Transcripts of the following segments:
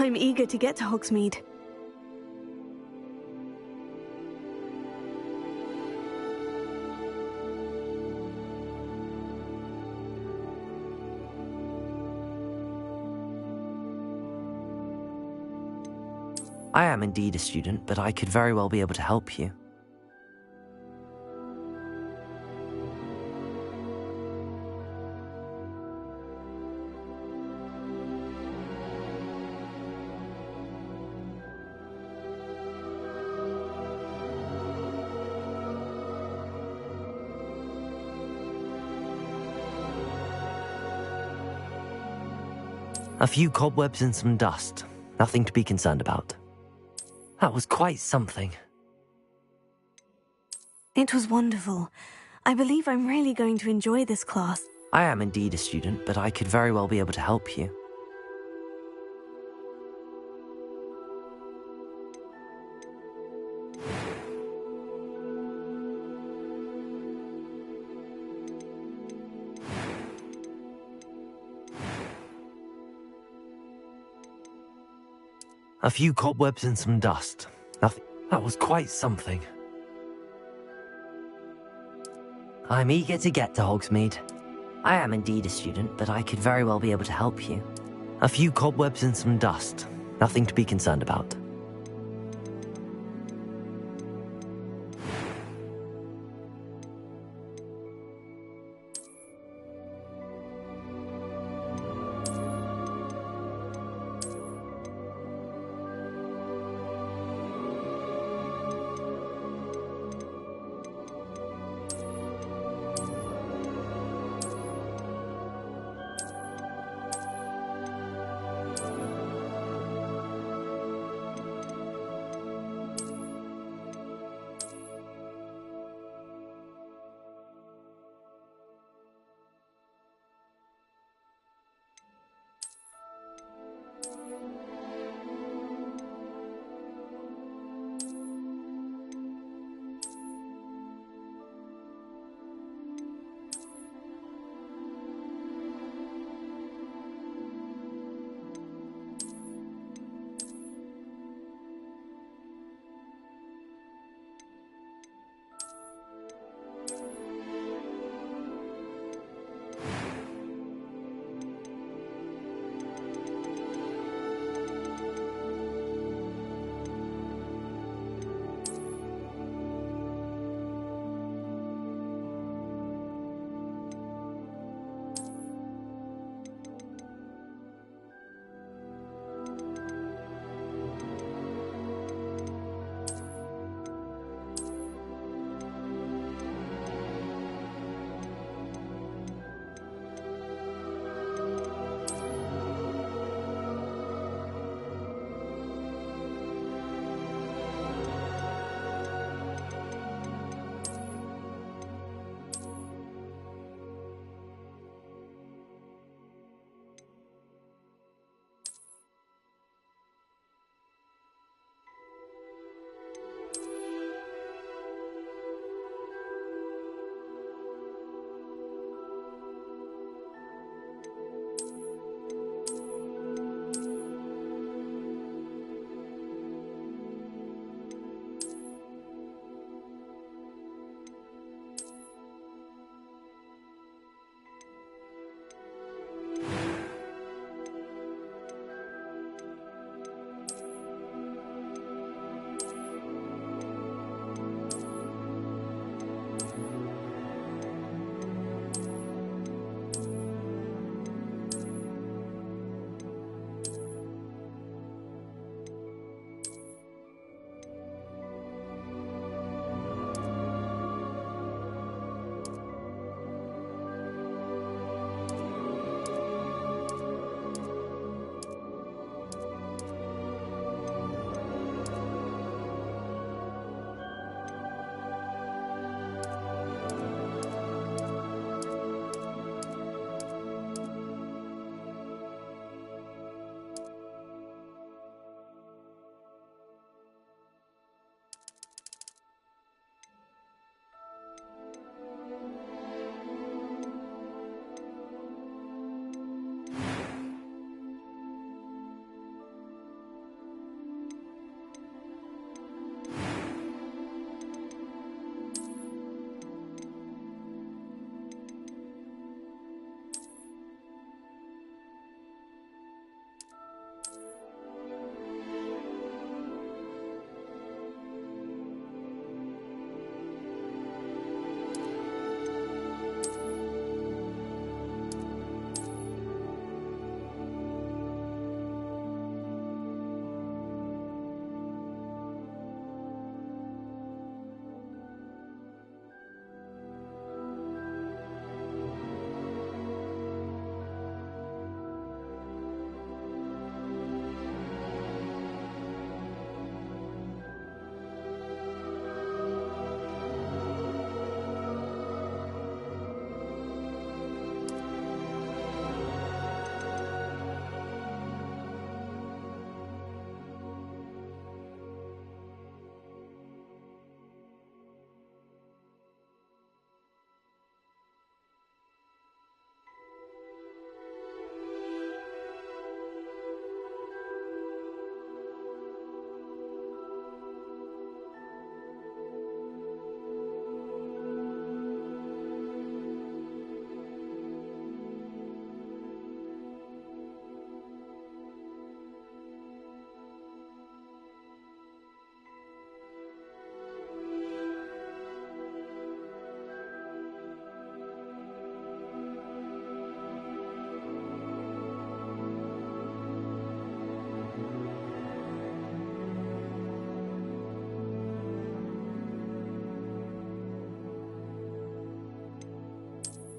I'm eager to get to Hogsmeade. I am indeed a student, but I could very well be able to help you. A few cobwebs and some dust. Nothing to be concerned about. That was quite something. It was wonderful. I believe I'm really going to enjoy this class. I am indeed a student, but I could very well be able to help you. A few cobwebs and some dust. Nothing. That was quite something. I'm eager to get to Hogsmeade. I am indeed a student, but I could very well be able to help you. A few cobwebs and some dust. Nothing to be concerned about.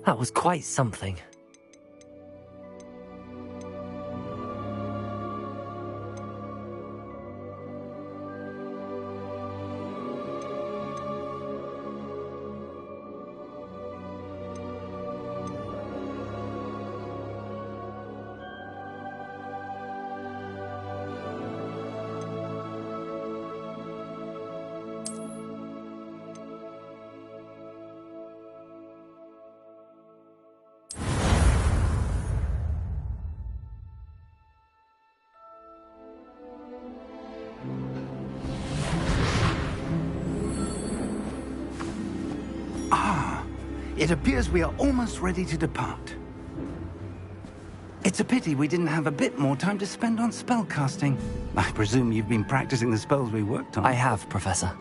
That was quite something. It appears we are almost ready to depart. It's a pity we didn't have a bit more time to spend on spellcasting. I presume you've been practicing the spells we worked on. I have, Professor.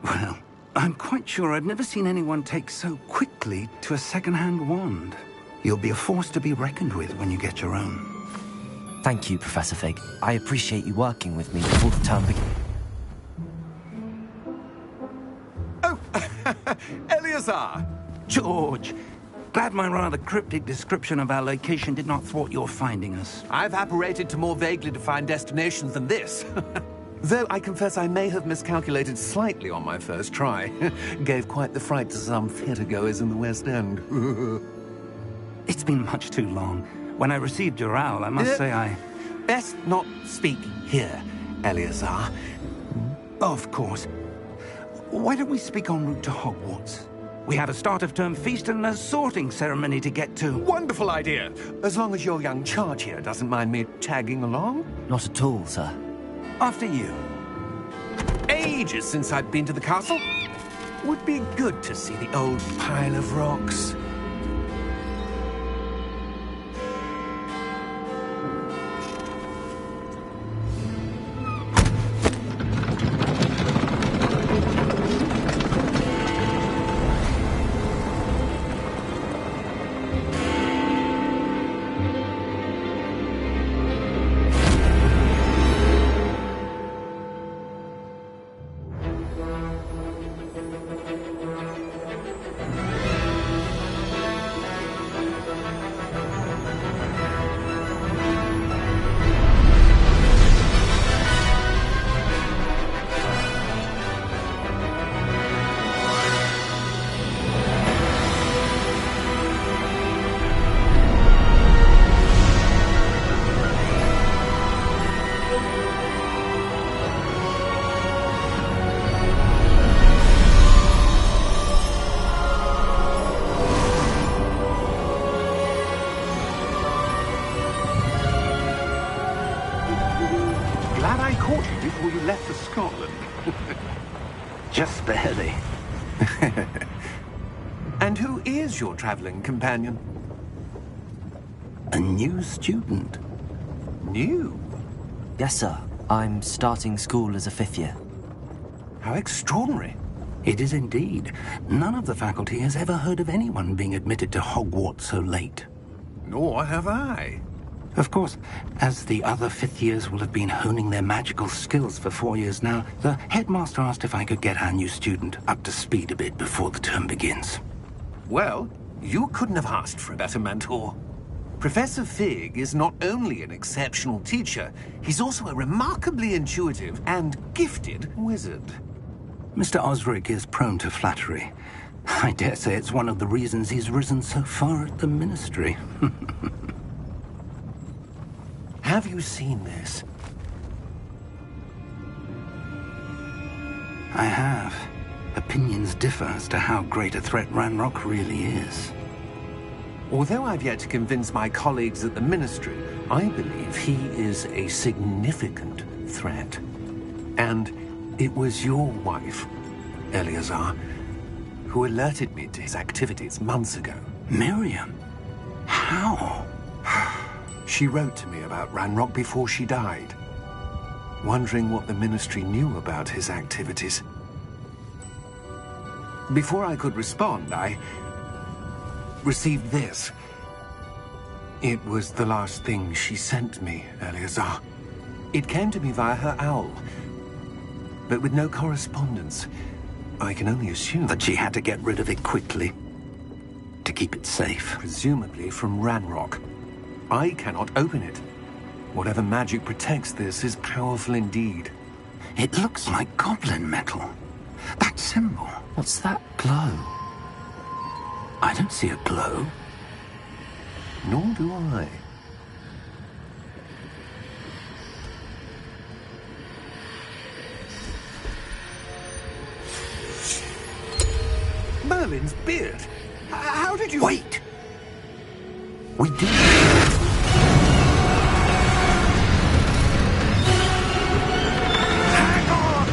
Well, I'm quite sure I've never seen anyone take so quickly to a second-hand wand. You'll be a force to be reckoned with when you get your own. Thank you, Professor Fig. I appreciate you working with me before the term begins. Oh, Eleazar! George, glad my rather cryptic description of our location did not thwart your finding us. I've apparated to more vaguely defined destinations than this. Though I confess I may have miscalculated slightly on my first try. Gave quite the fright to some theatre-goers in the West End. It's been much too long. When I received your owl, I must say I... Best not speak here, Eleazar. Of course. Why don't we speak en route to Hogwarts? We have a start-of-term feast and a sorting ceremony to get to. Wonderful idea! As long as your young charge here doesn't mind me tagging along. Not at all, sir. After you. Ages since I've been to the castle. Would be good to see the old pile of rocks. Before you left for Scotland. Just barely. And who is your traveling companion? A new student. New? Yes, sir. I'm starting school as a 5th year. How extraordinary. It is indeed. None of the faculty has ever heard of anyone being admitted to Hogwarts so late. Nor have I. Of course, as the other 5th years will have been honing their magical skills for 4 years now, the headmaster asked if I could get our new student up to speed a bit before the term begins. Well, you couldn't have asked for a better mentor. Professor Fig is not only an exceptional teacher, he's also a remarkably intuitive and gifted wizard. Mr. Osric is prone to flattery. I dare say it's one of the reasons he's risen so far at the Ministry. Have you seen this? I have. Opinions differ as to how great a threat Ranrock really is. Although I've yet to convince my colleagues at the Ministry, I believe he is a significant threat. And it was your wife, Eleazar, who alerted me to his activities months ago. Miriam? How? She wrote to me about Ranrock before she died, wondering what the Ministry knew about his activities. Before I could respond, I received this. It was the last thing she sent me, Eleazar. It came to me via her owl, but with no correspondence. I can only assume that she had to get rid of it quickly. to keep it safe. Presumably from Ranrock. I cannot open it. Whatever magic protects this is powerful indeed. It looks like goblin metal. That symbol. What's that glow? I don't see a glow. Nor do I. Merlin's beard. How did you... Wait! We do... Hang on!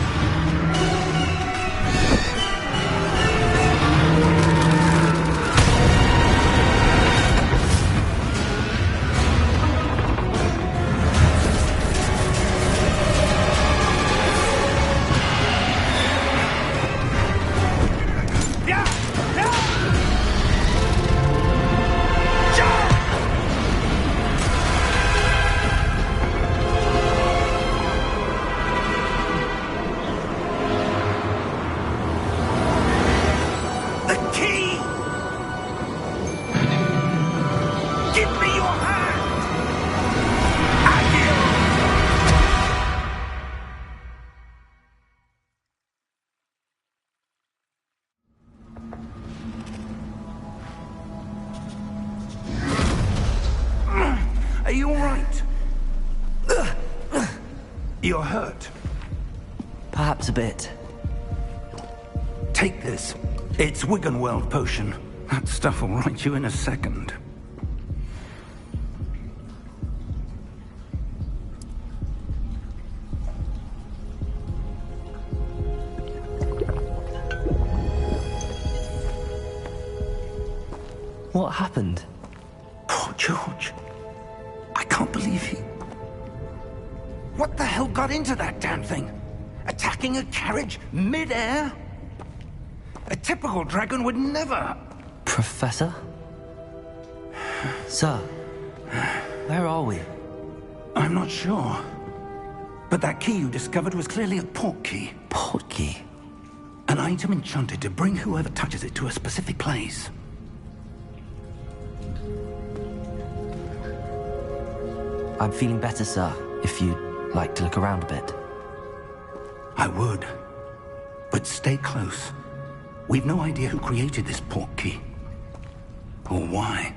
Are you all right? You're hurt. Perhaps a bit. Take this. It's Wiggenweld potion. That stuff will right you in a second. What happened? Poor George. I can't believe he... What the hell got into that damn thing? Attacking a carriage mid-air? A typical dragon would never... Professor? Sir, where are we? I'm not sure. But that key you discovered was clearly a port key. Port key? An item enchanted to bring whoever touches it to a specific place. I'm feeling better, sir, if you'd like to look around a bit. I would. But stay close. We've no idea who created this port key. Or why.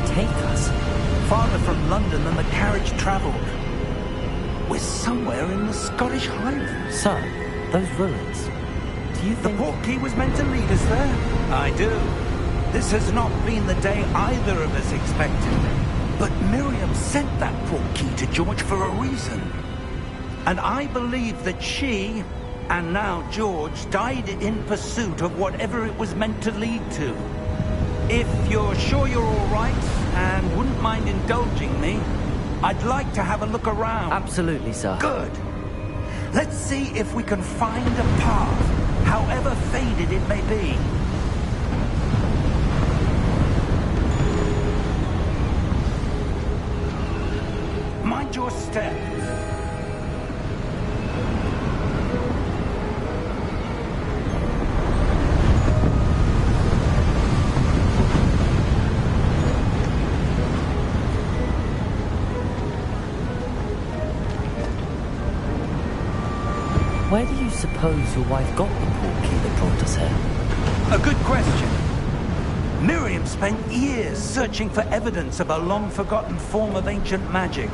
Take us? Farther from London than the carriage travelled. We're somewhere in the Scottish Highlands. Sir, those ruins. Do you think... The port key was meant to lead us there? I do. This has not been the day either of us expected. But Miriam sent that port key to George for a reason. And I believe that she, and now George, died in pursuit of whatever it was meant to lead to. If you're sure you're all right, and wouldn't mind indulging me, I'd like to have a look around. Absolutely, sir. Good. Let's see if we can find a path, however faded it may be. Mind your step. Where do you suppose your wife got the port key that brought us here? A good question. Miriam spent years searching for evidence of a long-forgotten form of ancient magic.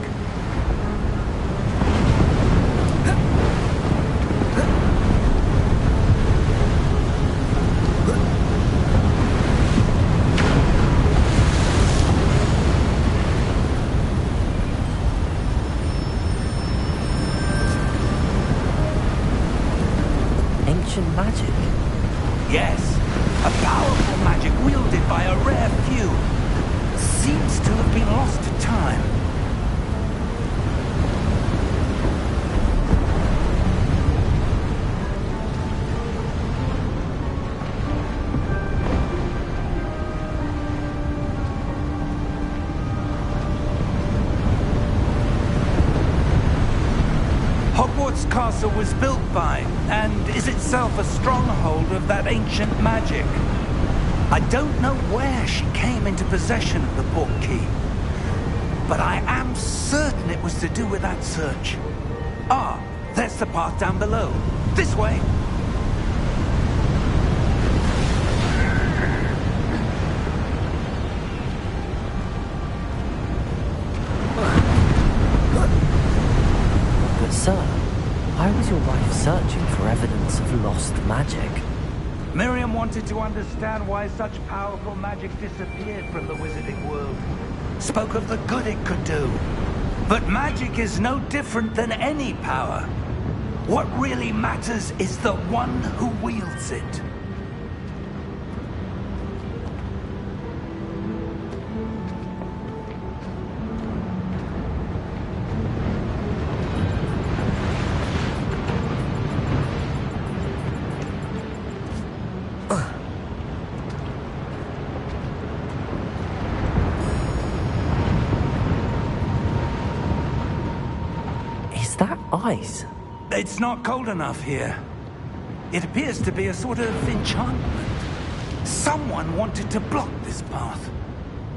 castle was built by, and is itself a stronghold of that ancient magic. I don't know where she came into possession of the portkey, but I am certain it was to do with that search. Ah, there's the path down below. This way! But sir, why was your wife searching for evidence of lost magic? Miriam wanted to understand why such powerful magic disappeared from the wizarding world. Spoke of the good it could do. But magic is no different than any power. What really matters is the one who wields it. Is that ice? It's not cold enough here. It appears to be a sort of enchantment. Someone wanted to block this path.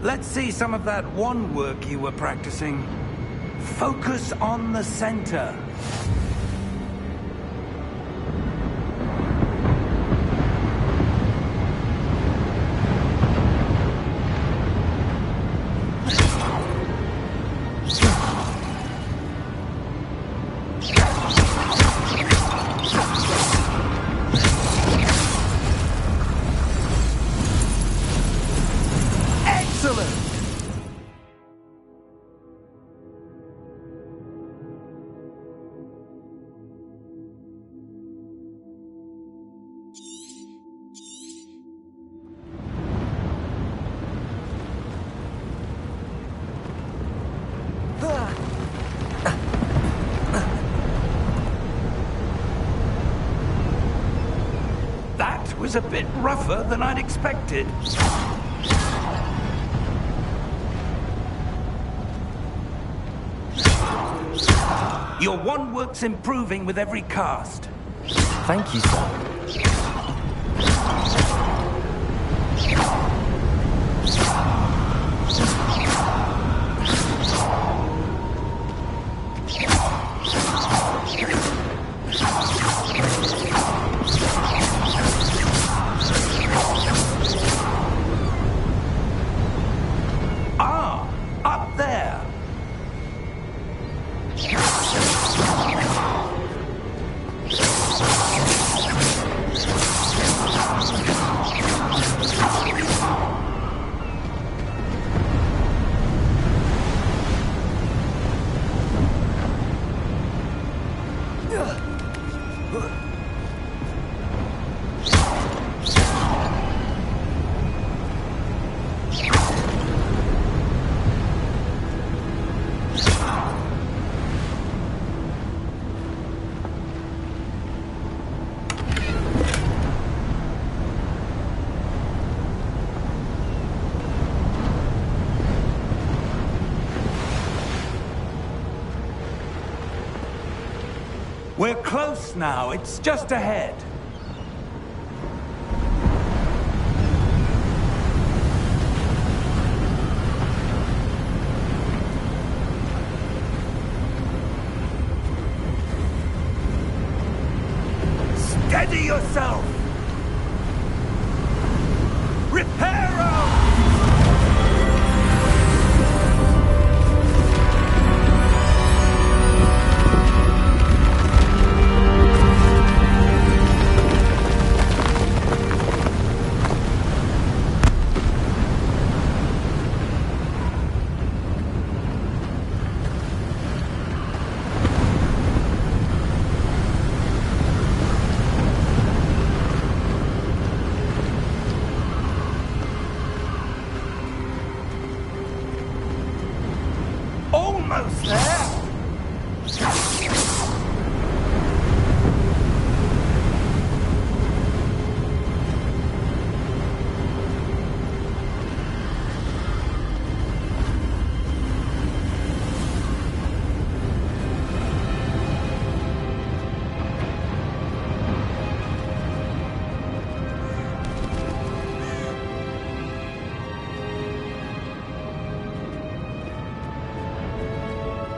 Let's see some of that wand work you were practicing. Focus on the center. That was a bit rougher than I'd expected. Your wand work's improving with every cast. Thank you, sir. Ah, up there. We're close now. It's just ahead. Steady yourself! Reparo! Almost there!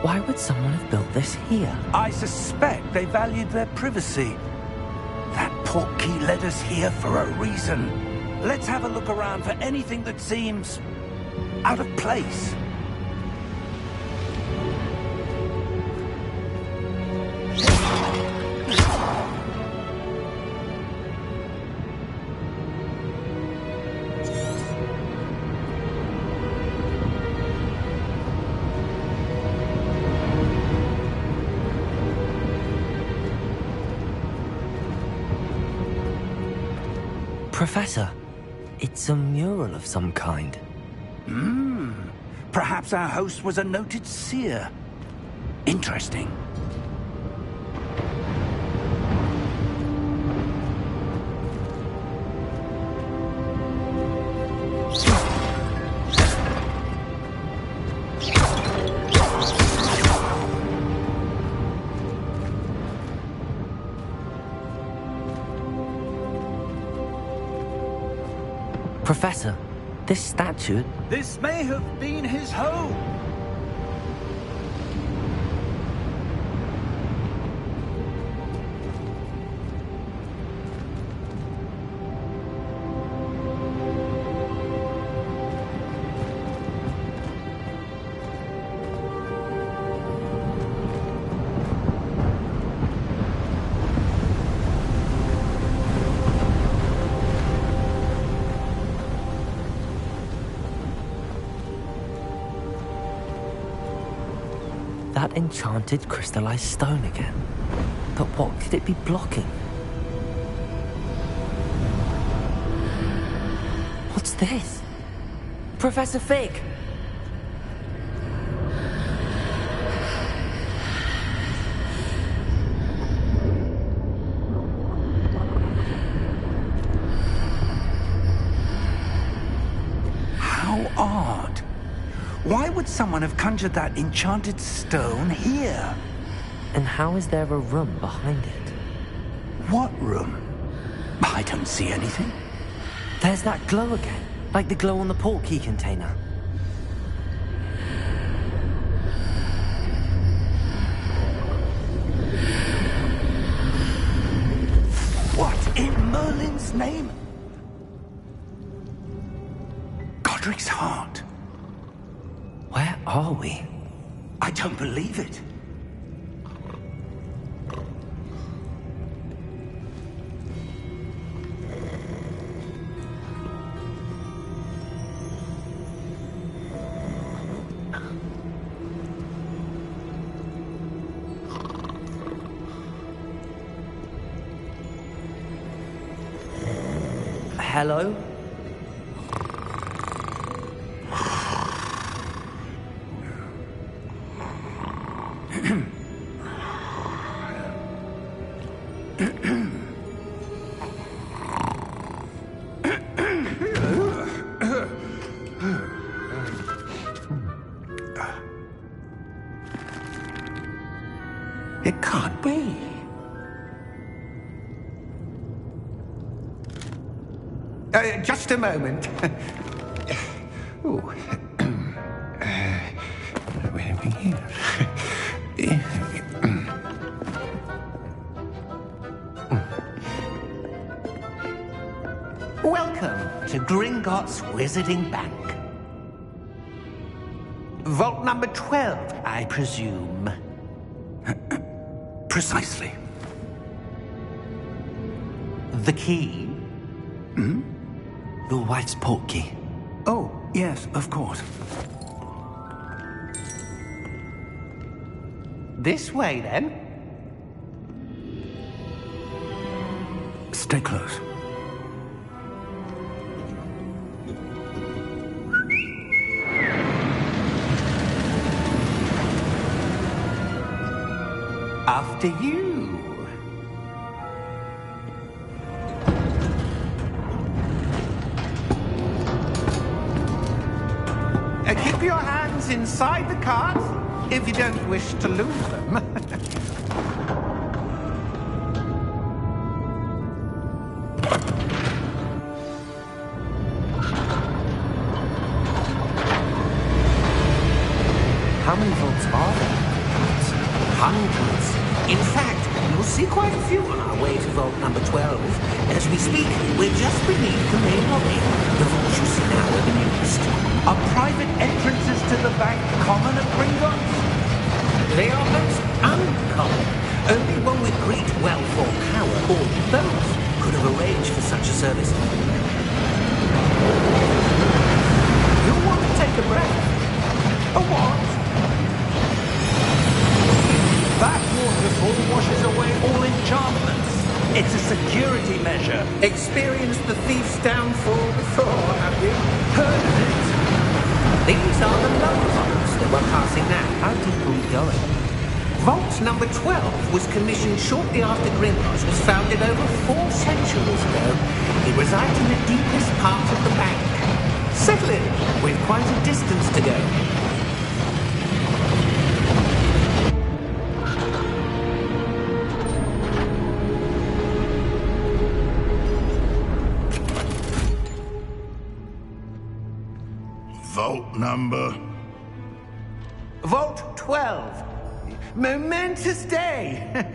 Why would someone have built this here? I suspect they valued their privacy. That portkey led us here for a reason. Let's have a look around for anything that seems out of place. Professor, it's a mural of some kind. Perhaps our host was a noted seer. Interesting. Professor, this statue... This may have been his home. That enchanted crystallized stone again. But what could it be blocking? What's this? Professor Fig! How odd. Why would someone have conjured that enchanted stone here? And how is there a room behind it? What room? I don't see anything. There's that glow again, like the glow on the portkey container. What in Merlin's name? Godric's heart. Where are we? I don't believe it. Hello? It can't be. Just a moment. Ooh. Where are we here? Welcome to Gringotts Wizarding Bank. Vault number 12, I presume. Precisely. The key? Your wife's portkey. Oh, yes, of course. This way, then. Stay close. After you. Keep your hands inside the cart if you don't wish to lose them. How many vaults are there? Hundreds. In fact, you'll see quite a few on our way to vault number 12. As we speak, we're just beneath the main lobby. The vaults you see now are the newest. Are private entrances to the bank common at Gringotts? They are most uncommon. Only one with great wealth or power, or both, could have arranged for such a service. You'll want to take a breath. A what? That waterfall washes away all enchantments. It's a security measure. Experienced the thief's downfall before, have you? Heard of it? These are the lower vaults that we're passing now. How deep are we going? Vault number 12 was commissioned shortly after Gringotts was founded over 4 centuries ago. It resides in the deepest part of the bank. Settle in. We've quite a distance to go. Vault number? Vault 12. Momentous day.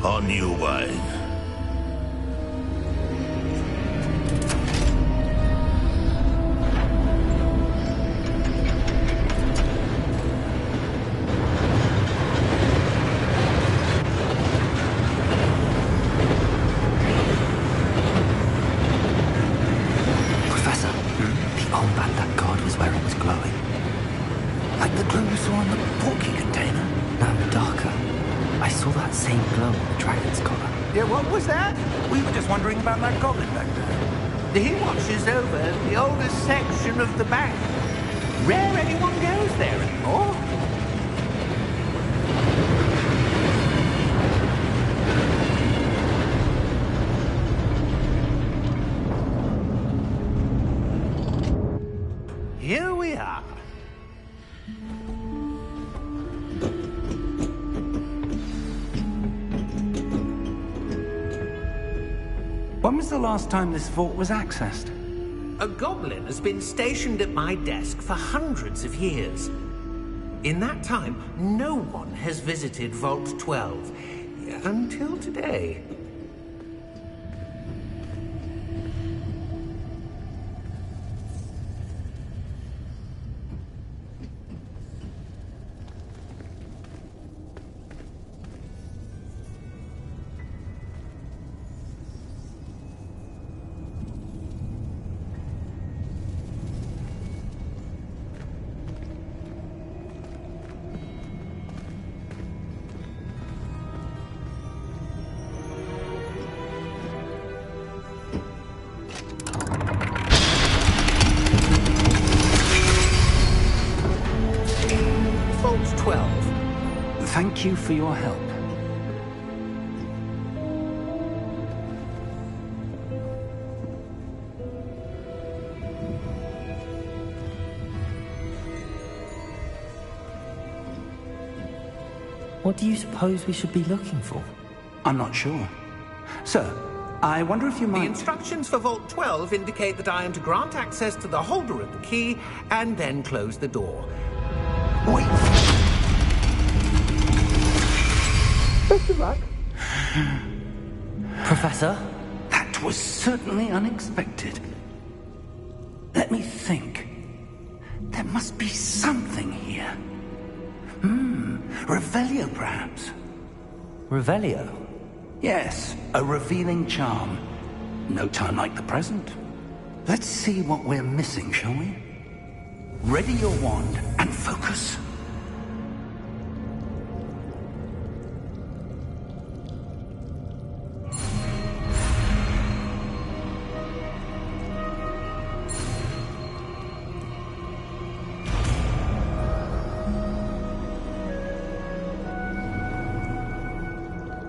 On your way. Professor, the armband that guard was wearing was glowing. Like the glow you saw on the porky container? No, darker. I saw that same glow on the dragon's collar. Yeah, what was that? We were just wondering about that goblin back there. He watches over the oldest section of the bank. Rare anyone goes there anymore. Here we are. When was the last time this vault was accessed? A goblin has been stationed at my desk for hundreds of years. In that time, no one has visited Vault 12. Until today. Vault 12. Thank you for your help. What do you suppose we should be looking for? I'm not sure. Sir, I wonder if you The might... instructions for Vault 12 indicate that I am to grant access to the holder of the key and then close the door. Wait. Best of luck. Professor? That was certainly unexpected. Let me think. There must be something here. Revelio, perhaps. Revelio? Yes, a revealing charm. No time like the present. Let's see what we're missing, shall we? Ready your wand and focus.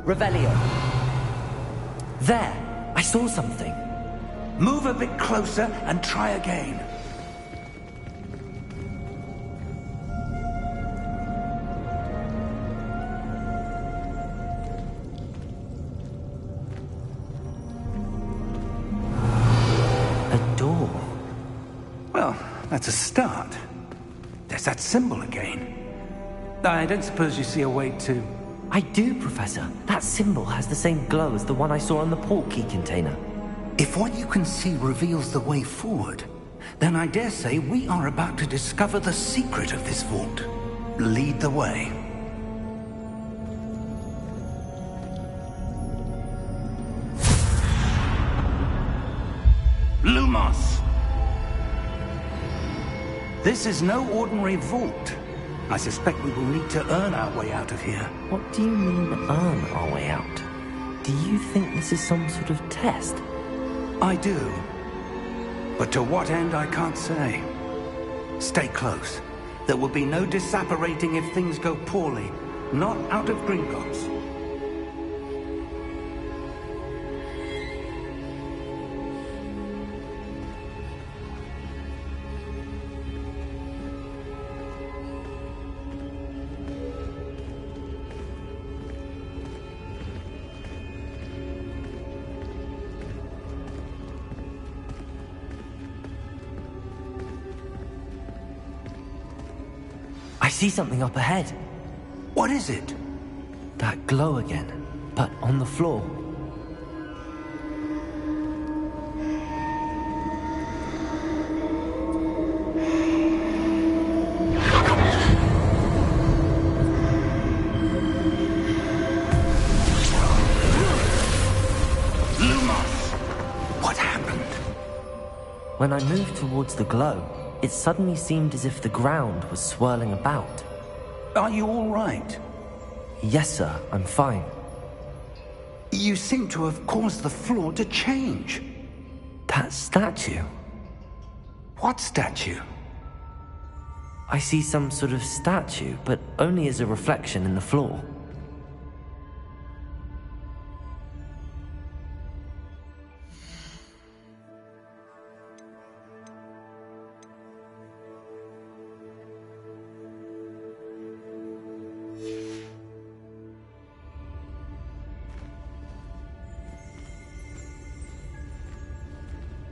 Revelio. There! I saw something. Move a bit closer and try again. A door. Well, that's a start. There's that symbol again. I don't suppose you see a way to... I do, Professor. That symbol has the same glow as the one I saw on the port key container. If what you can see reveals the way forward, then I dare say we are about to discover the secret of this vault. Lead the way. Lumos! This is no ordinary vault. I suspect we will need to earn our way out of here. What do you mean, earn our way out? Do you think this is some sort of test? I do. But to what end, I can't say. Stay close. There will be no disapparating if things go poorly. Not out of Gringotts. I see something up ahead. What is it? That glow again, but on the floor. Lumos! What happened? When I moved towards the glow, it suddenly seemed as if the ground was swirling about. Are you all right? Yes, sir, I'm fine. You seem to have caused the floor to change. That statue? What statue? I see some sort of statue, but only as a reflection in the floor.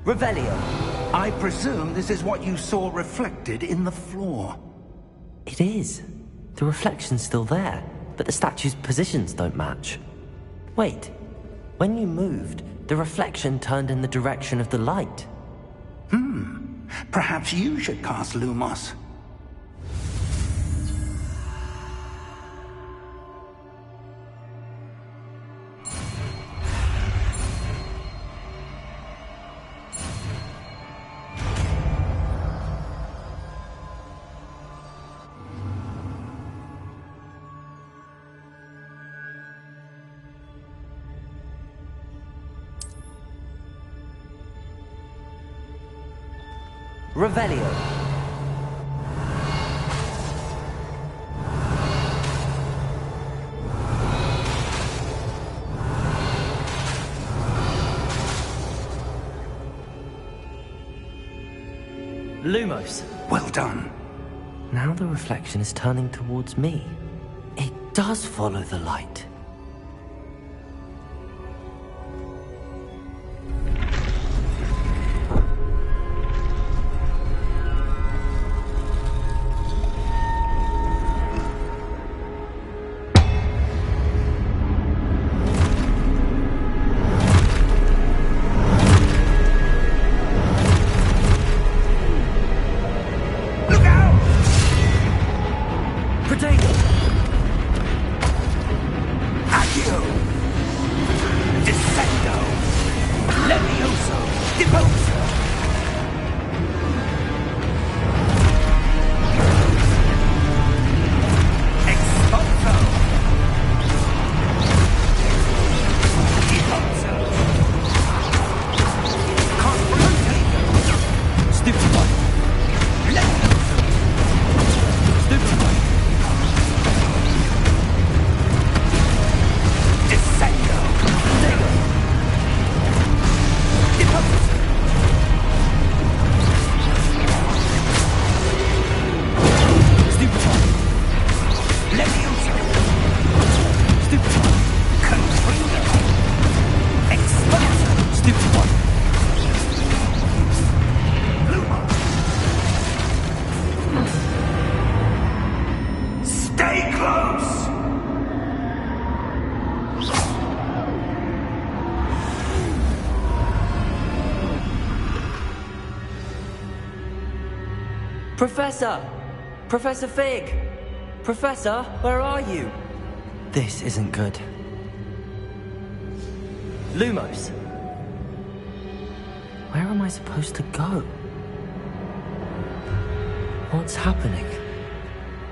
Revelio. I presume this is what you saw reflected in the floor. It is. The reflection's still there, but the statue's positions don't match. Wait. When you moved, the reflection turned in the direction of the light. Perhaps you should cast Lumos. Revelio. Lumos. Well done. Now the reflection is turning towards me. It does follow the light. Professor! Professor Fig! Professor, where are you? This isn't good. Lumos! Where am I supposed to go? What's happening?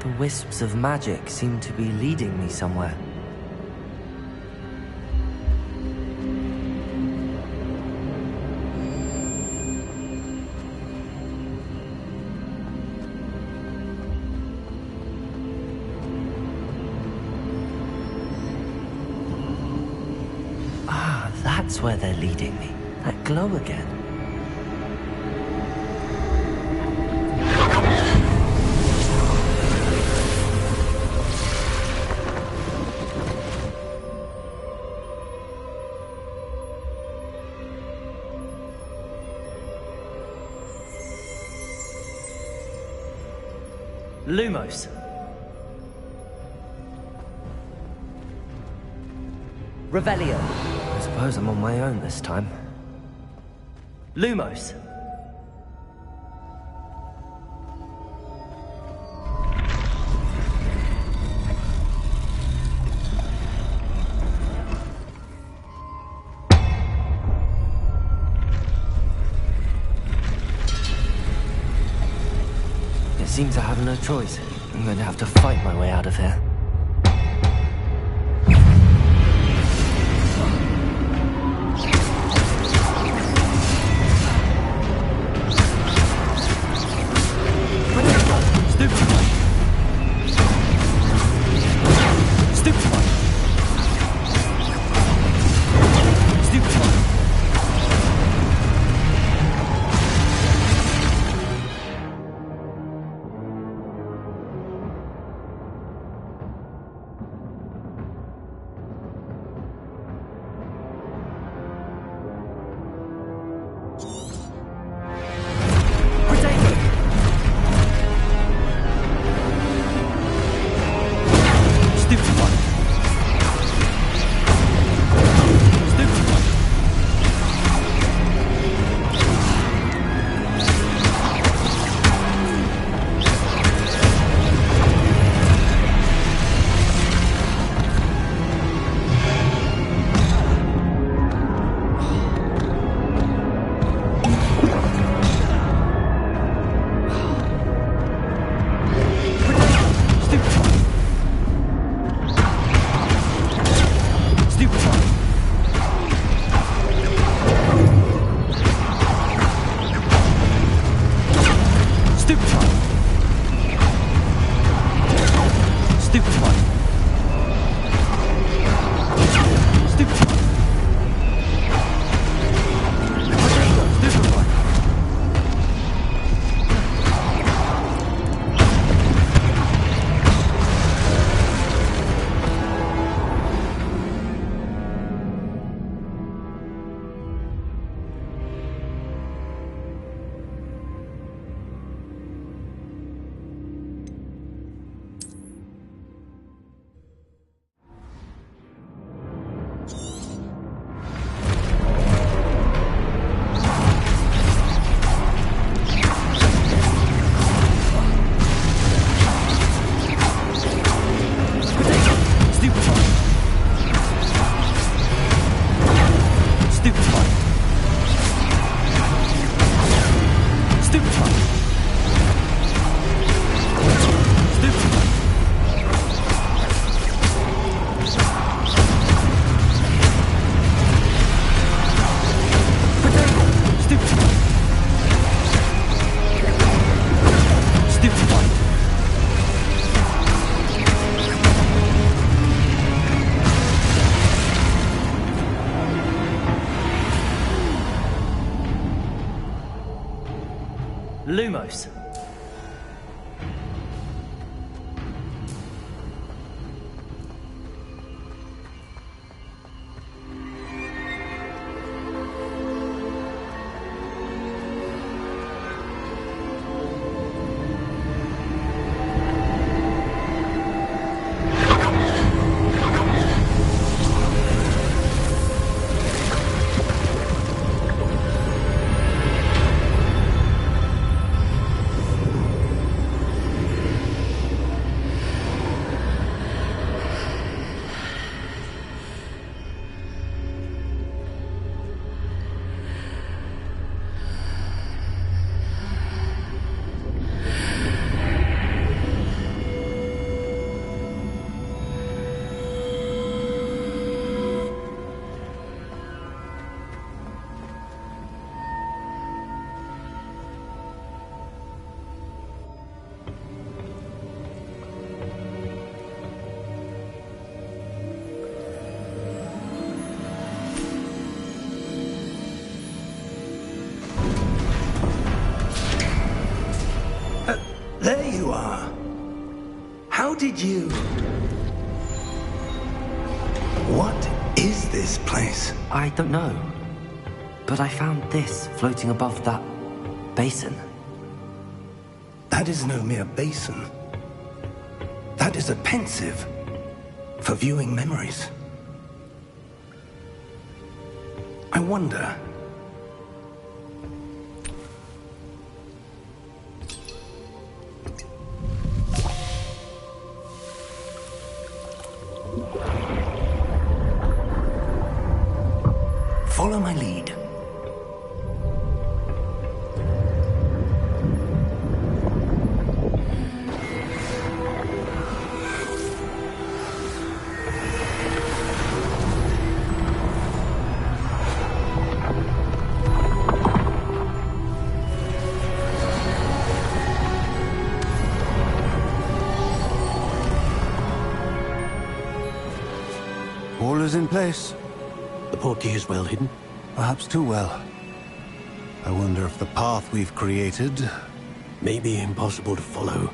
The wisps of magic seem to be leading me somewhere. Ah, that's where they're leading me. That glow again. Lumos. Revelio. I suppose I'm on my own this time. Lumos. It seems I have no choice. I'm going to have to fight my way out of here. Lumos. did you? What is this place? I don't know. But I found this floating above that basin. That is no mere basin. That is a pensive for viewing memories. I wonder... Follow my lead. All is in place. The portkey is well hidden? Perhaps too well. I wonder if the path we've created... May be impossible to follow.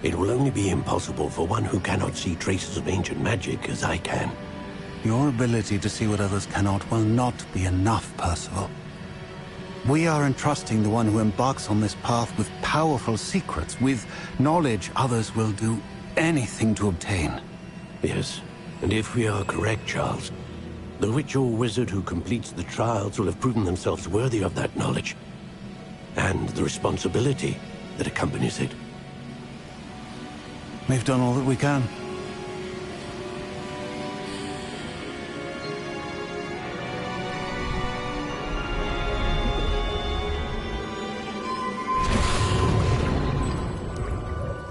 It will only be impossible for one who cannot see traces of ancient magic as I can. Your ability to see what others cannot will not be enough, Percival. We are entrusting the one who embarks on this path with powerful secrets, with knowledge others will do anything to obtain. Yes, and if we are correct, Charles, the witch or wizard who completes the trials will have proven themselves worthy of that knowledge, and the responsibility that accompanies it. We've done all that we can.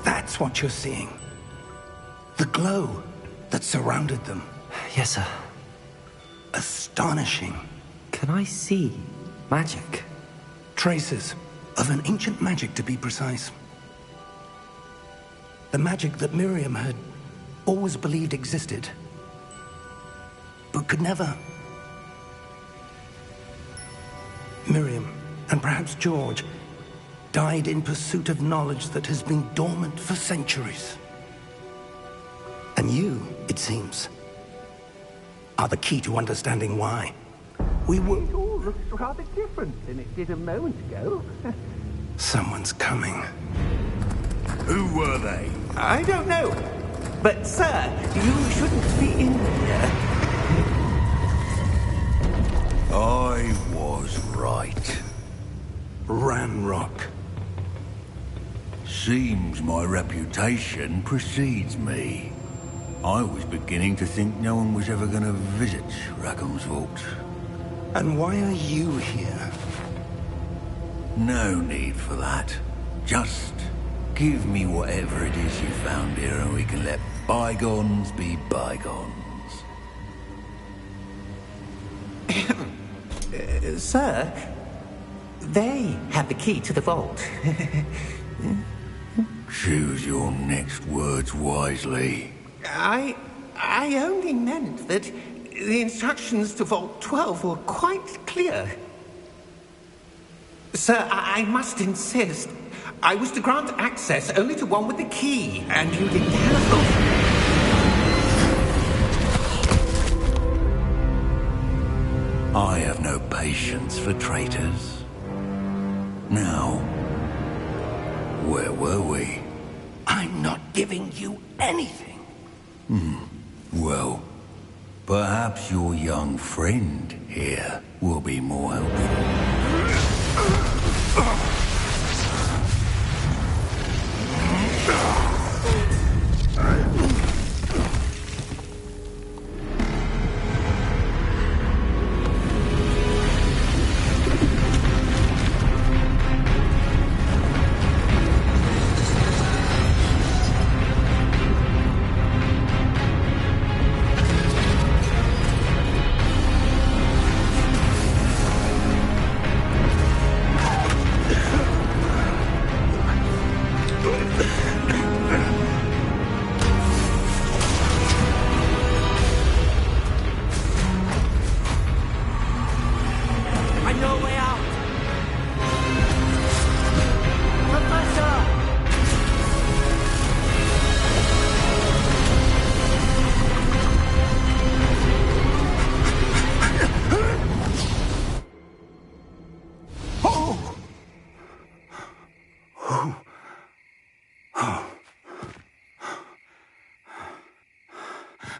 That's what you're seeing. The glow that surrounded them. Yes, sir. Astonishing. Can I see magic? Traces of an ancient magic, to be precise. The magic that Miriam had always believed existed, but could never. Miriam, and perhaps George, died in pursuit of knowledge that has been dormant for centuries. And you, it seems, are the key to understanding why. We were... It all looks rather different than it did a moment ago. Someone's coming. Who were they? I don't know. But, sir, you shouldn't be in here. I was right. Ranrock. Seems my reputation precedes me. I was beginning to think no one was ever going to visit Rackham's vault. And why are you here? No need for that. Just give me whatever it is you found here and we can let bygones be bygones. Sir, they have the key to the vault. Choose your next words wisely. I only meant that the instructions to Vault 12 were quite clear. Sir, I must insist. I was to grant access only to one with the key, and you didn't have them. I have no patience for traitors. Now, where were we? I'm not giving you anything. Well, perhaps your young friend here will be more helpful.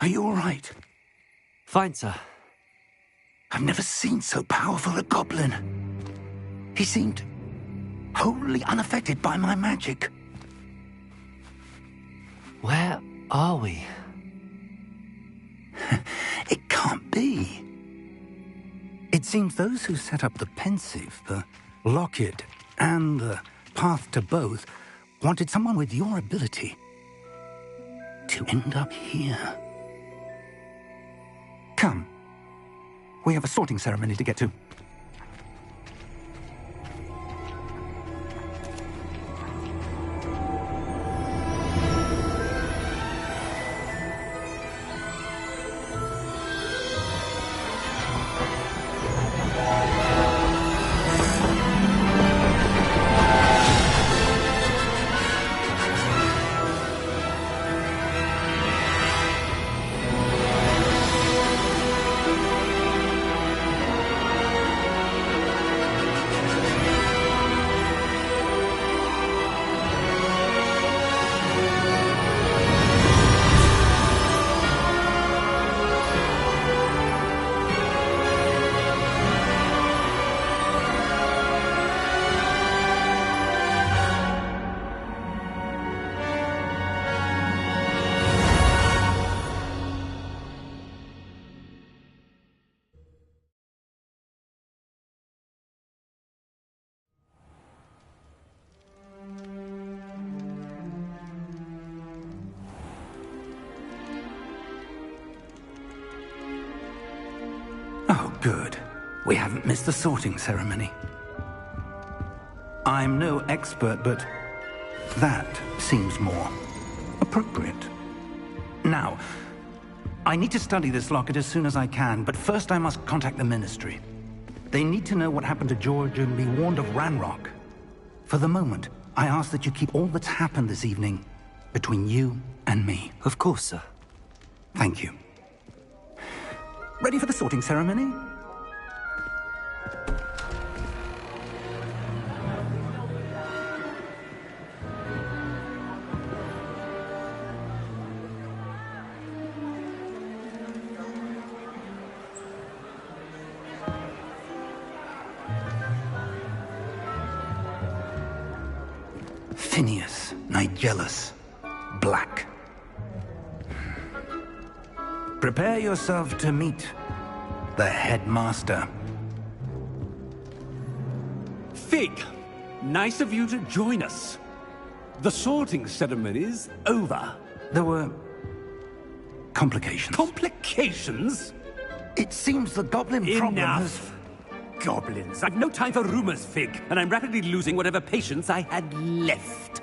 Are you all right? Fine, sir. I've never seen so powerful a goblin. He seemed wholly unaffected by my magic. Where are we? It can't be. It seems those who set up the pensive, the locket, and the path to both wanted someone with your ability to end up here. Come. We have a sorting ceremony to get to. Oh, good. We haven't missed the sorting ceremony. I'm no expert, but that seems more appropriate. Now, I need to study this locket as soon as I can, but first I must contact the Ministry. They need to know what happened to George and be warned of Ranrock. For the moment, I ask that you keep all that's happened this evening between you and me. Of course, sir. Thank you. Ready for the sorting ceremony? Phineas, Nigellus, Black. Prepare yourself to meet the headmaster. Fig, nice of you to join us. The sorting ceremony's over. There were complications. Complications? It seems the goblin problem has... Enough! Goblins. I've no time for rumors, Fig, and I'm rapidly losing whatever patience I had left.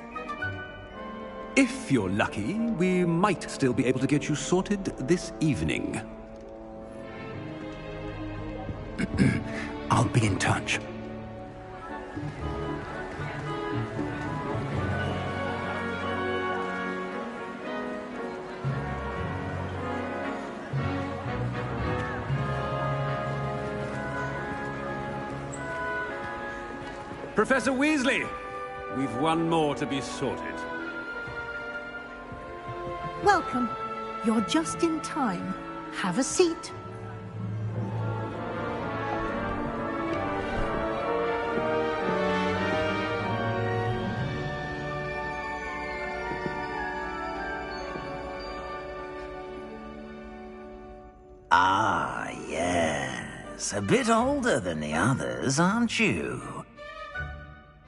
If you're lucky, we might still be able to get you sorted this evening. I'll be in touch. Professor Weasley, we've one more to be sorted. Welcome. You're just in time. Have a seat. Ah, yes. A bit older than the others, aren't you?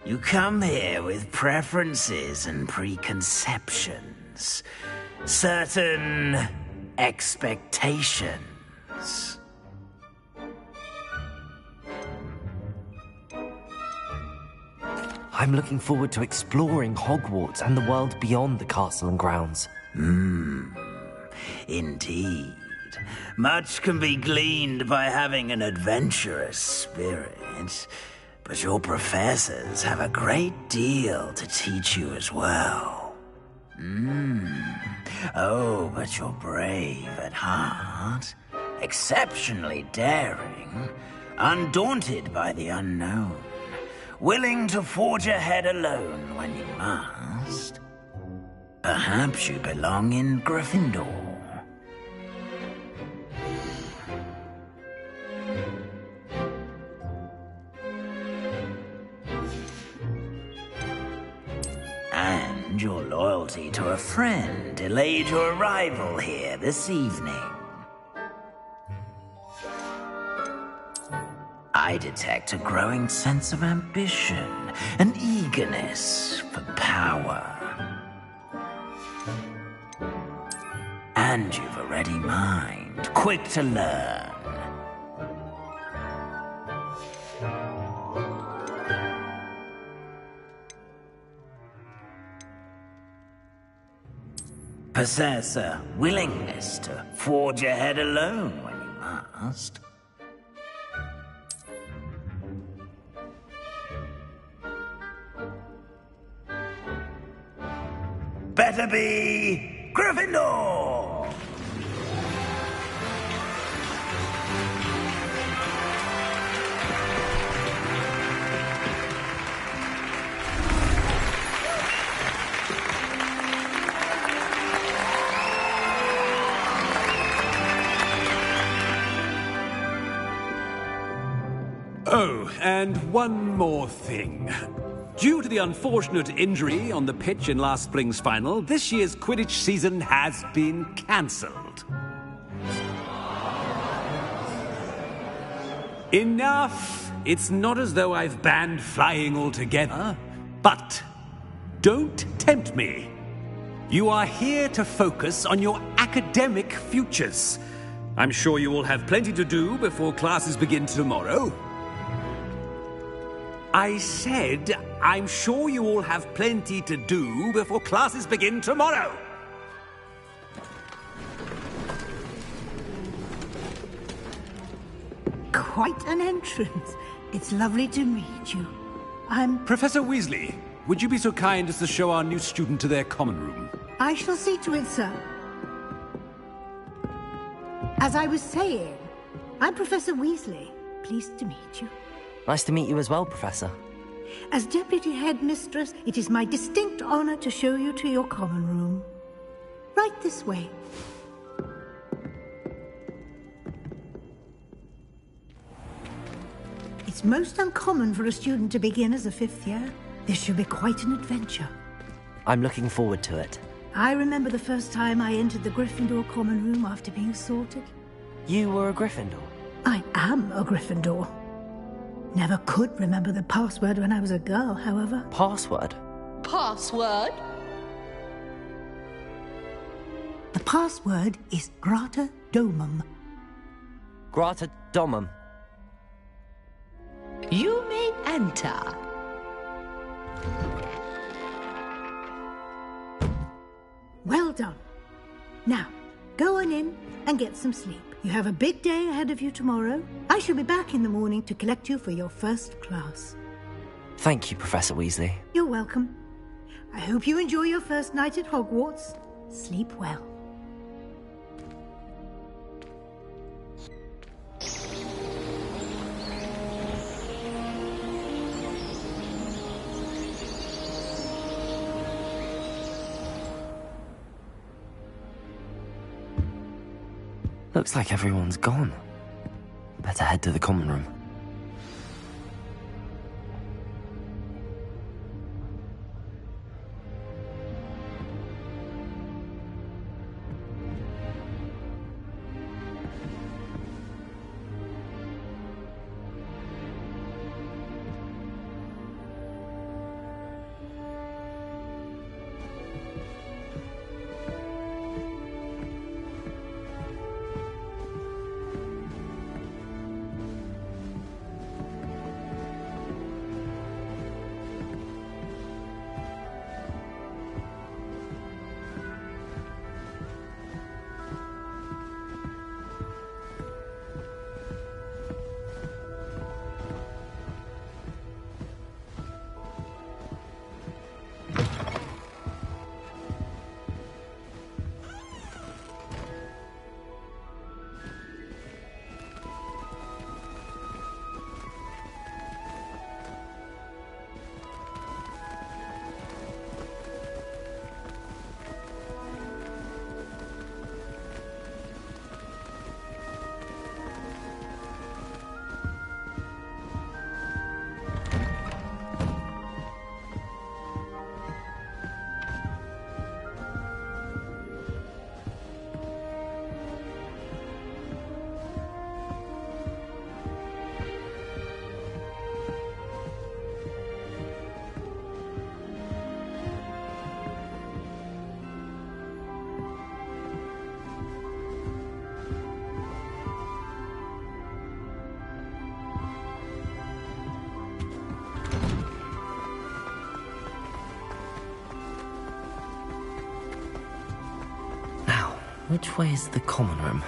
You come here with preferences and preconceptions. Certain expectations. I'm looking forward to exploring Hogwarts and the world beyond the castle and grounds. Indeed. Much can be gleaned by having an adventurous spirit, but your professors have a great deal to teach you as well. Oh, but you're brave at heart, exceptionally daring, undaunted by the unknown, willing to forge ahead alone when you must. Perhaps you belong in Gryffindor. understand your loyalty to a friend delayed your arrival here this evening. I detect a growing sense of ambition, an eagerness for power. And you've a ready mind, quick to learn. Possess a willingness to forge ahead alone when you must. Better be Gryffindor! Oh, and one more thing. Due to the unfortunate injury on the pitch in last spring's final, this year's Quidditch season has been cancelled. Enough! It's not as though I've banned flying altogether. But don't tempt me. You are here to focus on your academic futures. I'm sure you will have plenty to do before classes begin tomorrow. I said, I'm sure you all have plenty to do before classes begin tomorrow. Quite an entrance. It's lovely to meet you. I'm... Professor Weasley, would you be so kind as to show our new student to their common room? I shall see to it, sir. As I was saying, I'm Professor Weasley. Pleased to meet you. Nice to meet you as well, Professor. As Deputy Headmistress, it is my distinct honor to show you to your common room. Right this way. It's most uncommon for a student to begin as a fifth year. This should be quite an adventure. I'm looking forward to it. I remember the first time I entered the Gryffindor common room after being sorted. You were a Gryffindor? I am a Gryffindor. Never could remember the password when I was a girl, however. Password? Password? The password is Grata Domum. Grata Domum. You may enter. Well done. Now, go on in and get some sleep. You have a big day ahead of you tomorrow. I shall be back in the morning to collect you for your first class. Thank you, Professor Weasley. You're welcome. I hope you enjoy your first night at Hogwarts. Sleep well. Looks like everyone's gone. Better head to the common room. Which way is the common room?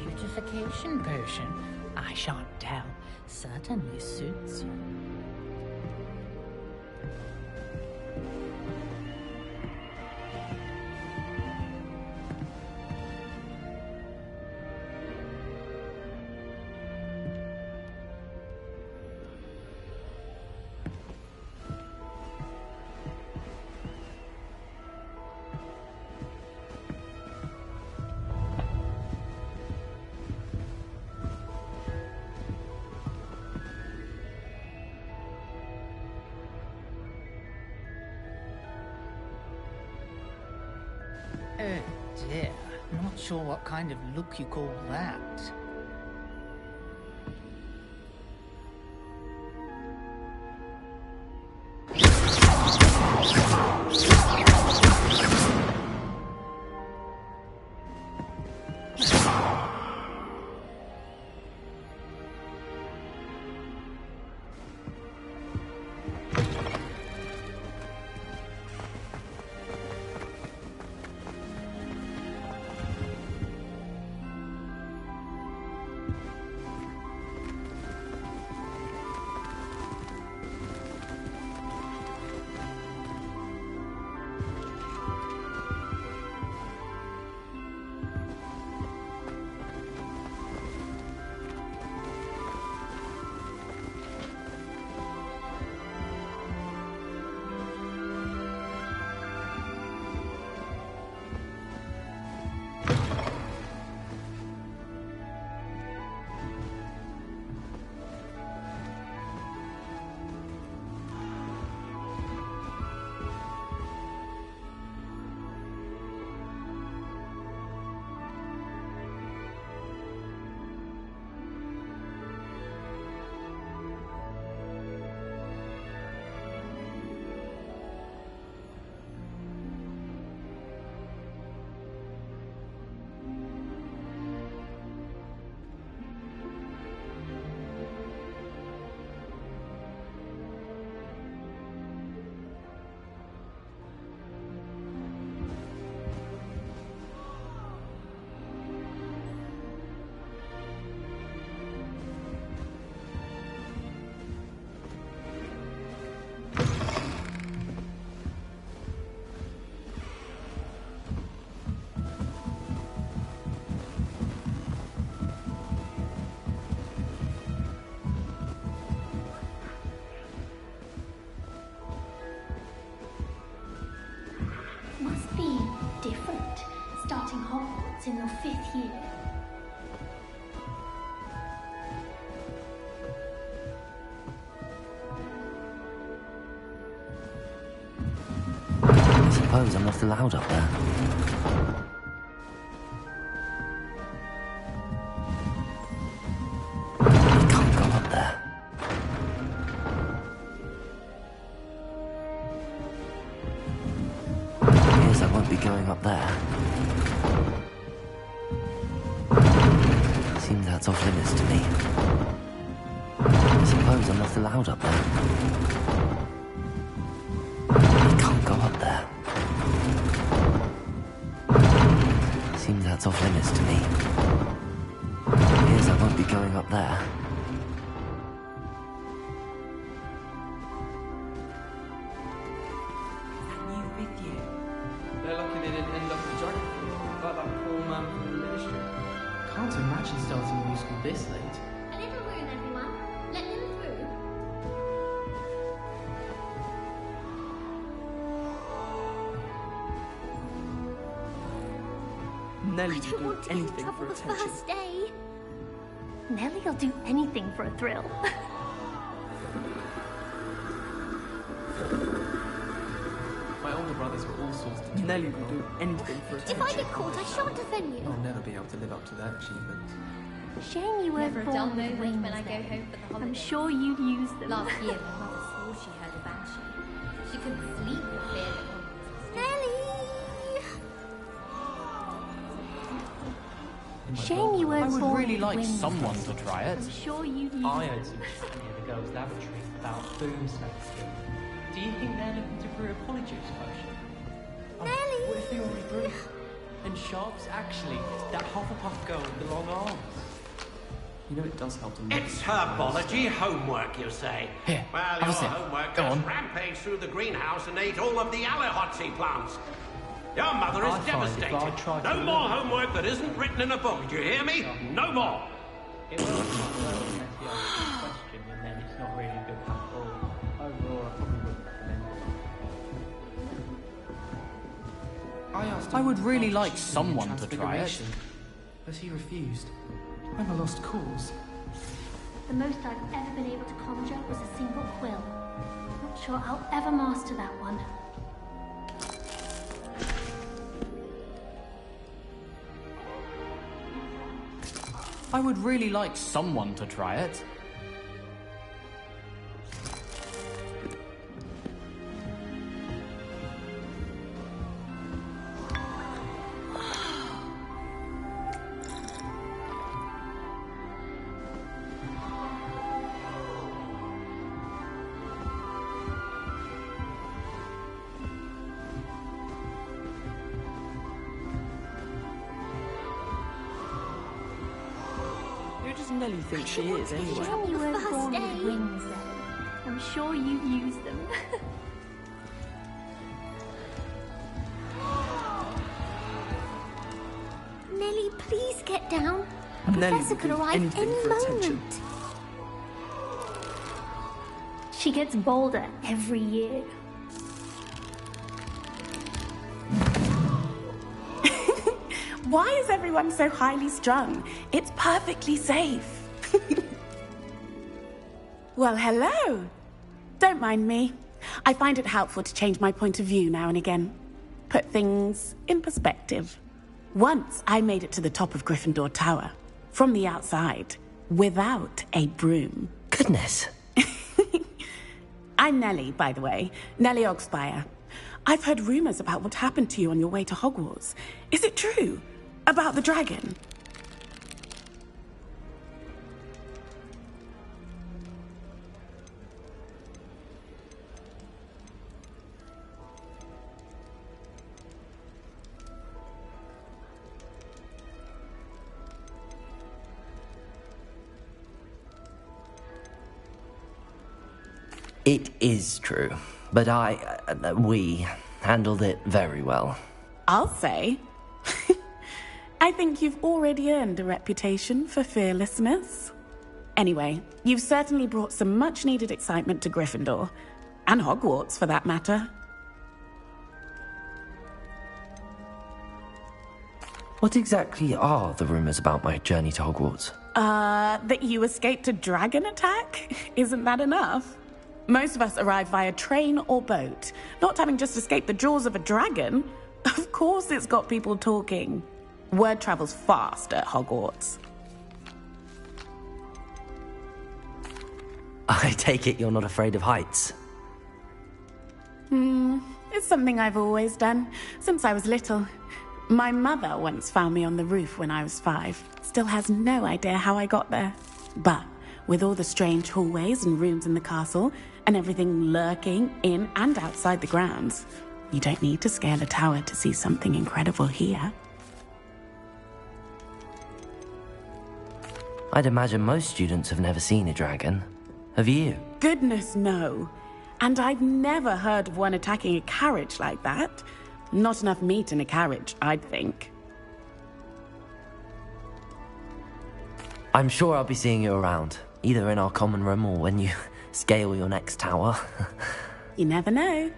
Beautification potion. I shan't tell. Certainly suits you. Oh dear, not sure what kind of look you call that. Must be different, starting Hogwarts in your 5th year. I suppose I'm not allowed up there. I can't go up there. Yes, I won't be going up there. Seems that's off limits to me. I suppose I'm not allowed up there. I can't go up there. Seems that's off limits to me. Yes, I won't be going up there. They're lucky they didn't end up with dragon fruit, like that poor man from the ministry. Can't imagine starting new school this late. A little room, everyone. Let them through. Nellie I will don't do want to get in anything trouble for the attention. first day. Nellie'll do anything for a thrill. My older brothers were all sorts of Nellie will do anything for attention. If I get caught, I shan't offend you. I'll never be able to live up to that achievement. Shame you weren't Never a born dull with moment wings when I go then. home for the holidays. I'm sure you'd use them. Last year, my mother swore she heard a banshee. She couldn't sleep for fear that one was Nellie! Shame you weren't I would born really with like wings someone then. to try it. I'm sure you'd use I them. heard some shit near the girls' lavatory about boom snakes. Do you think they're looking to brew a polyjuice potion? Nellie! What if they already brew? And Sharp's actually that Hufflepuff girl with the long arms. You know it does help to look. It's herbology homework, you say? Here, Well, have your a sip. homework Go has on. rampaged through the greenhouse and ate all of the Allihotzi plants. Your mother is I find if I devastated. try to No more look- homework that isn't written in a book, do you hear me? No more! It will not work unless you ask a question, and then it's not really good at all. Overall, I probably wouldn't recommend it. I would really like after someone to try it. Transfiguration, but he refused. I'm a lost cause. The most I've ever been able to conjure was a single quill. Not sure I'll ever master that one. I would really like someone to try it. Who does Nellie think she is, anyway? Shame you weren't born with wings then. I'm sure you'd use them. Nellie, please get down. A Nellie professor will could do arrive anything any for attention. moment. She gets bolder every year. Why is everyone so highly strung? It's perfectly safe. Well, hello. Don't mind me. I find it helpful to change my point of view now and again. Put things in perspective. Once I made it to the top of Gryffindor Tower, from the outside, without a broom. Goodness. I'm Nellie, by the way. Nellie Ogspire. I've heard rumors about what happened to you on your way to Hogwarts. Is it true? About the dragon? It is true, but we handled it very well. I'll say. I think you've already earned a reputation for fearlessness. Anyway, you've certainly brought some much-needed excitement to Gryffindor. And Hogwarts, for that matter. What exactly are the rumors about my journey to Hogwarts? That you escaped a dragon attack? Isn't that enough? Most of us arrive via train or boat. Not having just escaped the jaws of a dragon, of course it's got people talking. Word travels fast at Hogwarts. I take it you're not afraid of heights. It's something I've always done, since I was little. My mother once found me on the roof when I was 5. Still has no idea how I got there. But with all the strange hallways and rooms in the castle, and everything lurking in and outside the grounds, you don't need to scale a tower to see something incredible here. I'd imagine most students have never seen a dragon. Have you? Goodness, no. And I've never heard of one attacking a carriage like that. Not enough meat in a carriage, I'd think. I'm sure I'll be seeing you around, either in our common room or when you scale your next tower. You never know.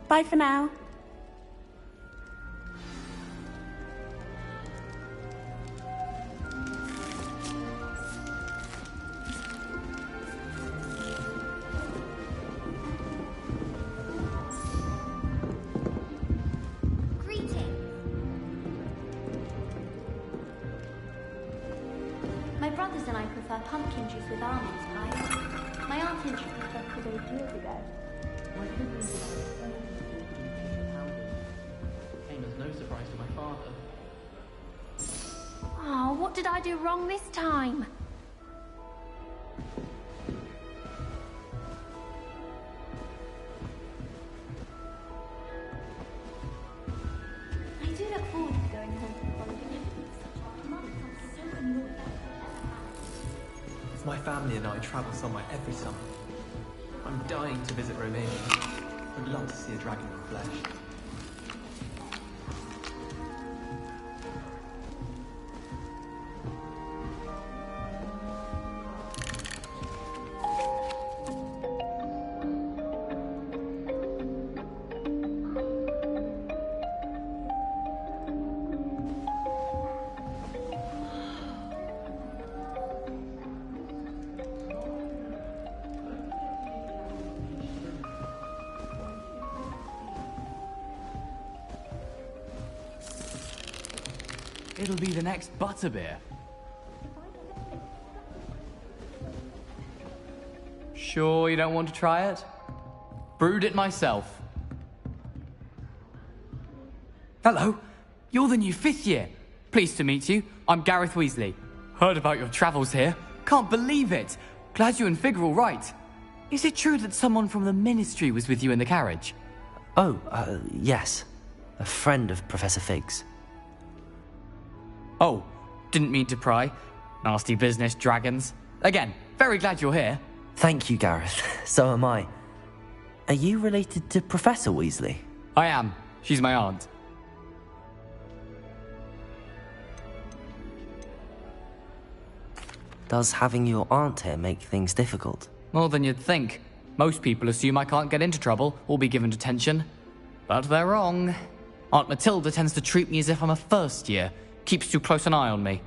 Bye for now. teacher suspected 8 years ago. Came as no surprise to my father. Oh, what did I do wrong this time? I do look forward to going home to college and having such hard months. I'm so annoyed that My family and I travel somewhere every summer. I'm dying to visit Romania. I'd love to see a dragon in flesh. It'll be the next butterbeer. Sure you don't want to try it? Brewed it myself. Hello, you're the new 5th year. Pleased to meet you. I'm Gareth Weasley. Heard about your travels here. Can't believe it. Glad you and Fig are all right. Is it true that someone from the Ministry was with you in the carriage? Oh, yes. A friend of Professor Fig's. Oh, didn't mean to pry. Nasty business, dragons. Again, very glad you're here. Thank you, Gareth. So am I. Are you related to Professor Weasley? I am. She's my aunt. Does having your aunt here make things difficult? More than you'd think. Most people assume I can't get into trouble or be given detention. But they're wrong. Aunt Matilda tends to treat me as if I'm a first year. Keeps too close an eye on me.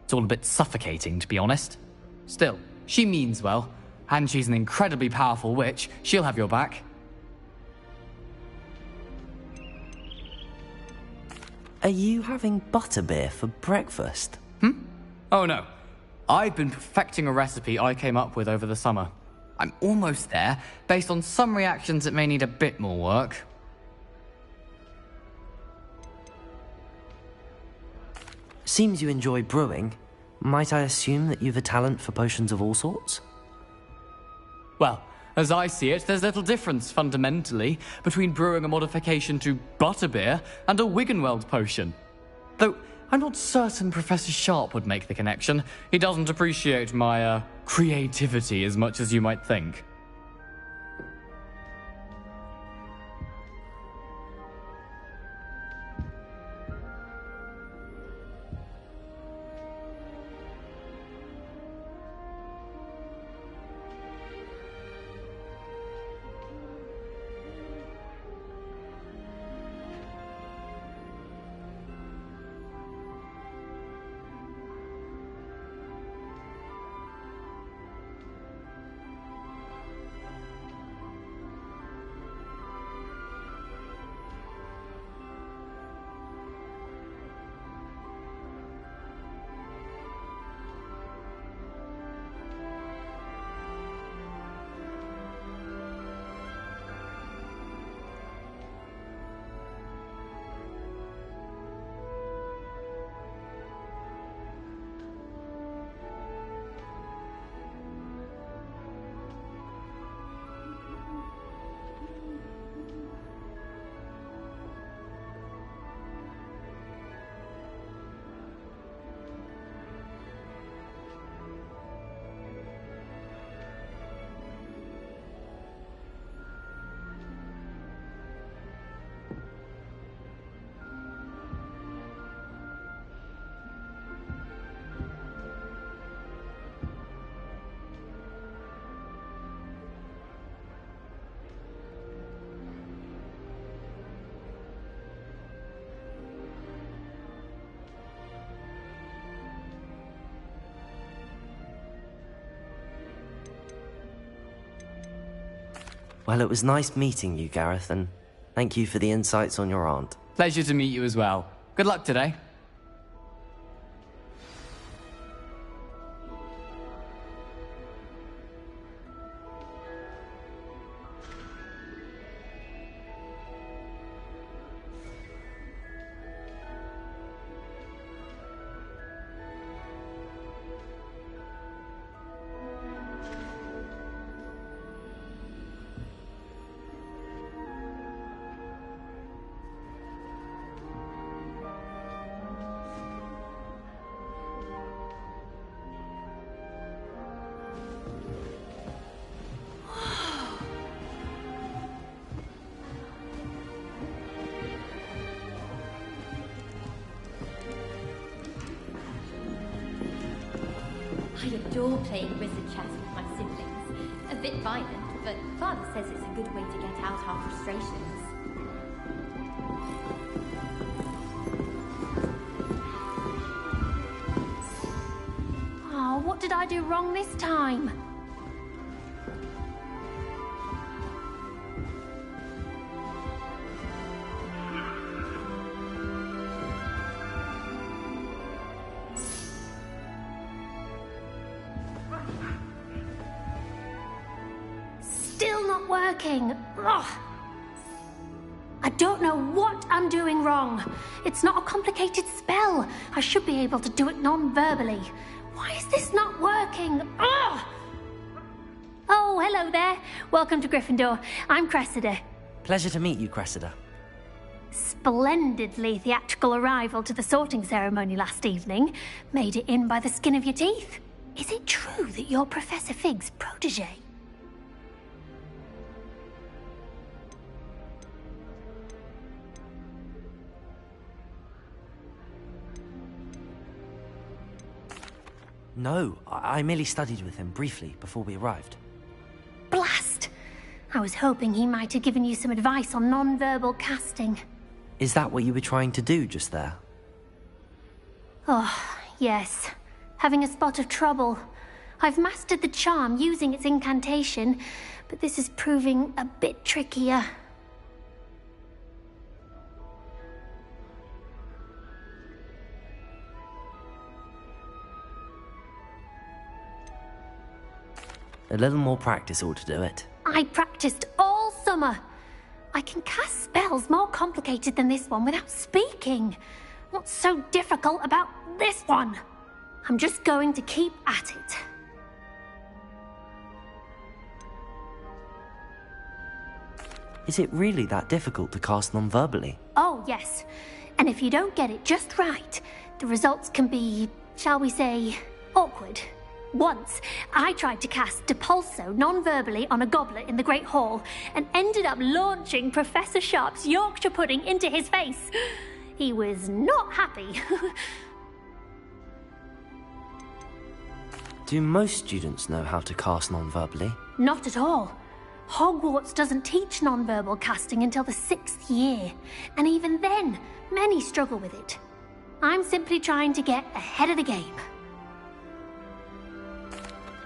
It's all a bit suffocating, to be honest. Still, she means well, and she's an incredibly powerful witch. She'll have your back. Are you having butterbeer for breakfast? Oh no. I've been perfecting a recipe I came up with over the summer. I'm almost there. Based on some reactions, it may need a bit more work. Seems you enjoy brewing. Might I assume that you've a talent for potions of all sorts? Well, as I see it, there's little difference, fundamentally, between brewing a modification to butterbeer and a Wiggenweld potion. Though, I'm not certain Professor Sharp would make the connection. He doesn't appreciate my, creativity as much as you might think. Well, it was nice meeting you, Gareth, and thank you for the insights on your aunt. Pleasure to meet you as well. Good luck today. adore playing wizard chess with my siblings. A bit violent, but Father says it's a good way to get out our frustrations. Oh, what did I do wrong this time? Still not working. Ugh. I don't know what I'm doing wrong. It's not a complicated spell. I should be able to do it non-verbally. Why is this not working? Ugh. Oh, hello there. Welcome to Gryffindor. I'm Cressida. Pleasure to meet you, Cressida. Splendidly theatrical arrival to the sorting ceremony last evening. Made it in by the skin of your teeth. Is it true that you're Professor Fig's protege? No, I merely studied with him briefly before we arrived. Blast! I was hoping he might have given you some advice on non-verbal casting. Is that what you were trying to do just there? Oh, yes. Having a spot of trouble. I've mastered the charm using its incantation, but this is proving a bit trickier. A little more practice ought to do it. I practiced all summer. I can cast spells more complicated than this one without speaking. What's so difficult about this one? I'm just going to keep at it. Is it really that difficult to cast non-verbally? Oh, yes. And if you don't get it just right, the results can be, shall we say, awkward. Once, I tried to cast Depulso non-verbally on a goblet in the Great Hall and ended up launching Professor Sharp's Yorkshire pudding into his face. He was not happy. Do most students know how to cast non-verbally? Not at all. Hogwarts doesn't teach non-verbal casting until the 6th year, and even then, many struggle with it. I'm simply trying to get ahead of the game.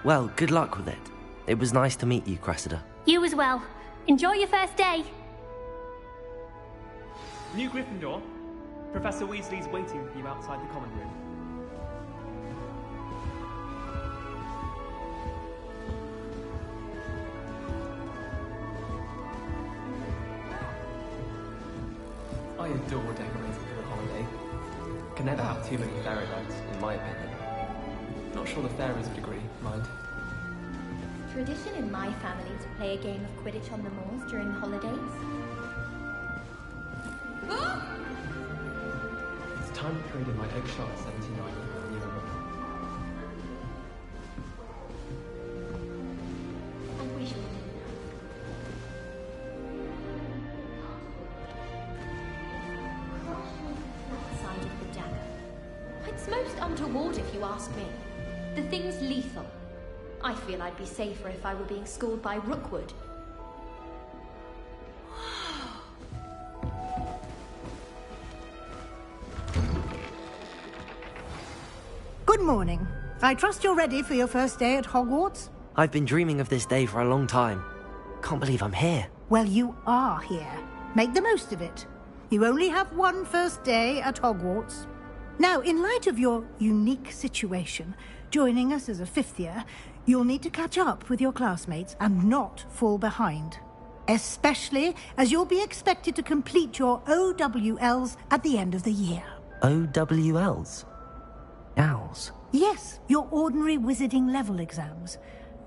Well, good luck with it. It was nice to meet you, Cressida. You as well. Enjoy your first day. New Gryffindor, Professor Weasley's waiting for you outside the common room. I adore decorating for the holiday. Can never have too many fairy lights, in my opinion. Not sure the fairies would agree, mind. Tradition in my family to play a game of Quidditch on the moors during the holidays. It's time to trade in my eggshell at 79 for a new one. I wish we that side of the dagger. It's most untoward if you ask me. The thing's lethal. I feel I'd be safer if I were being schooled by Rookwood. Good morning. I trust you're ready for your first day at Hogwarts? I've been dreaming of this day for a long time. Can't believe I'm here. Well, you are here. Make the most of it. You only have one first day at Hogwarts. Now, in light of your unique situation, joining us as a 5th year, you'll need to catch up with your classmates and not fall behind. Especially as you'll be expected to complete your OWLs at the end of the year. OWLs? Owls? Yes, your ordinary wizarding level exams.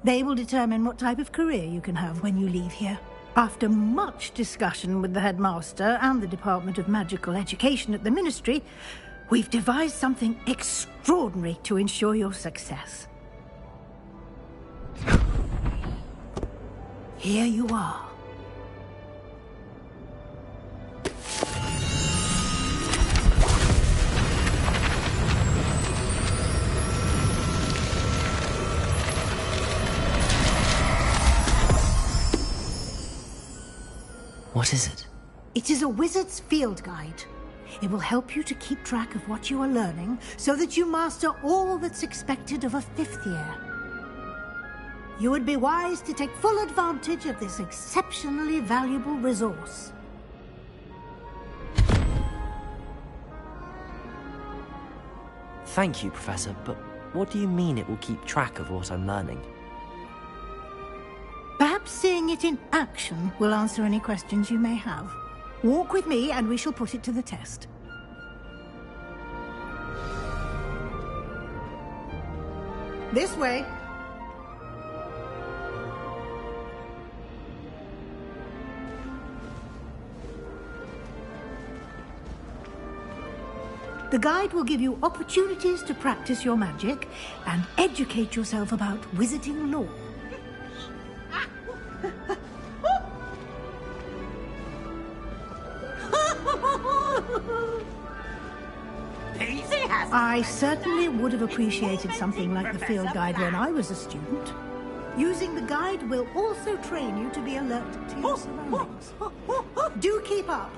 They will determine what type of career you can have when you leave here. After much discussion with the headmaster and the Department of Magical Education at the Ministry, we've devised something extraordinary to ensure your success. Here you are. What is it? It is a wizard's field guide. It will help you to keep track of what you are learning so that you master all that's expected of a 5th year. You would be wise to take full advantage of this exceptionally valuable resource. Thank you, Professor, but what do you mean it will keep track of what I'm learning? Perhaps seeing it in action will answer any questions you may have. Walk with me and we shall put it to the test. This way. The guide will give you opportunities to practice your magic and educate yourself about wizarding lore. I certainly would have appreciated something like the field guide when I was a student. Using the guide will also train you to be alert to your surroundings. Do keep up.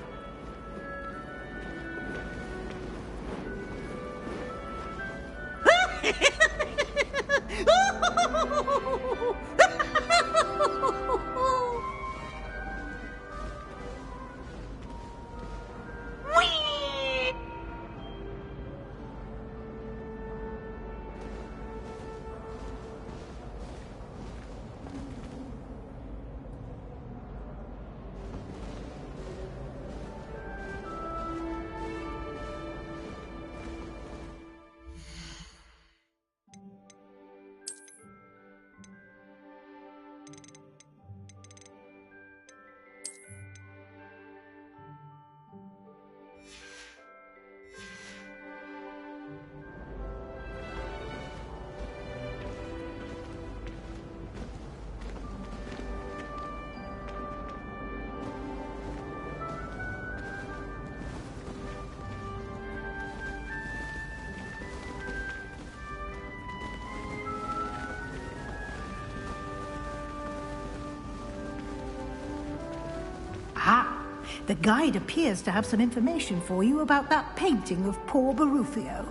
The guide appears to have some information for you about that painting of poor Barufio.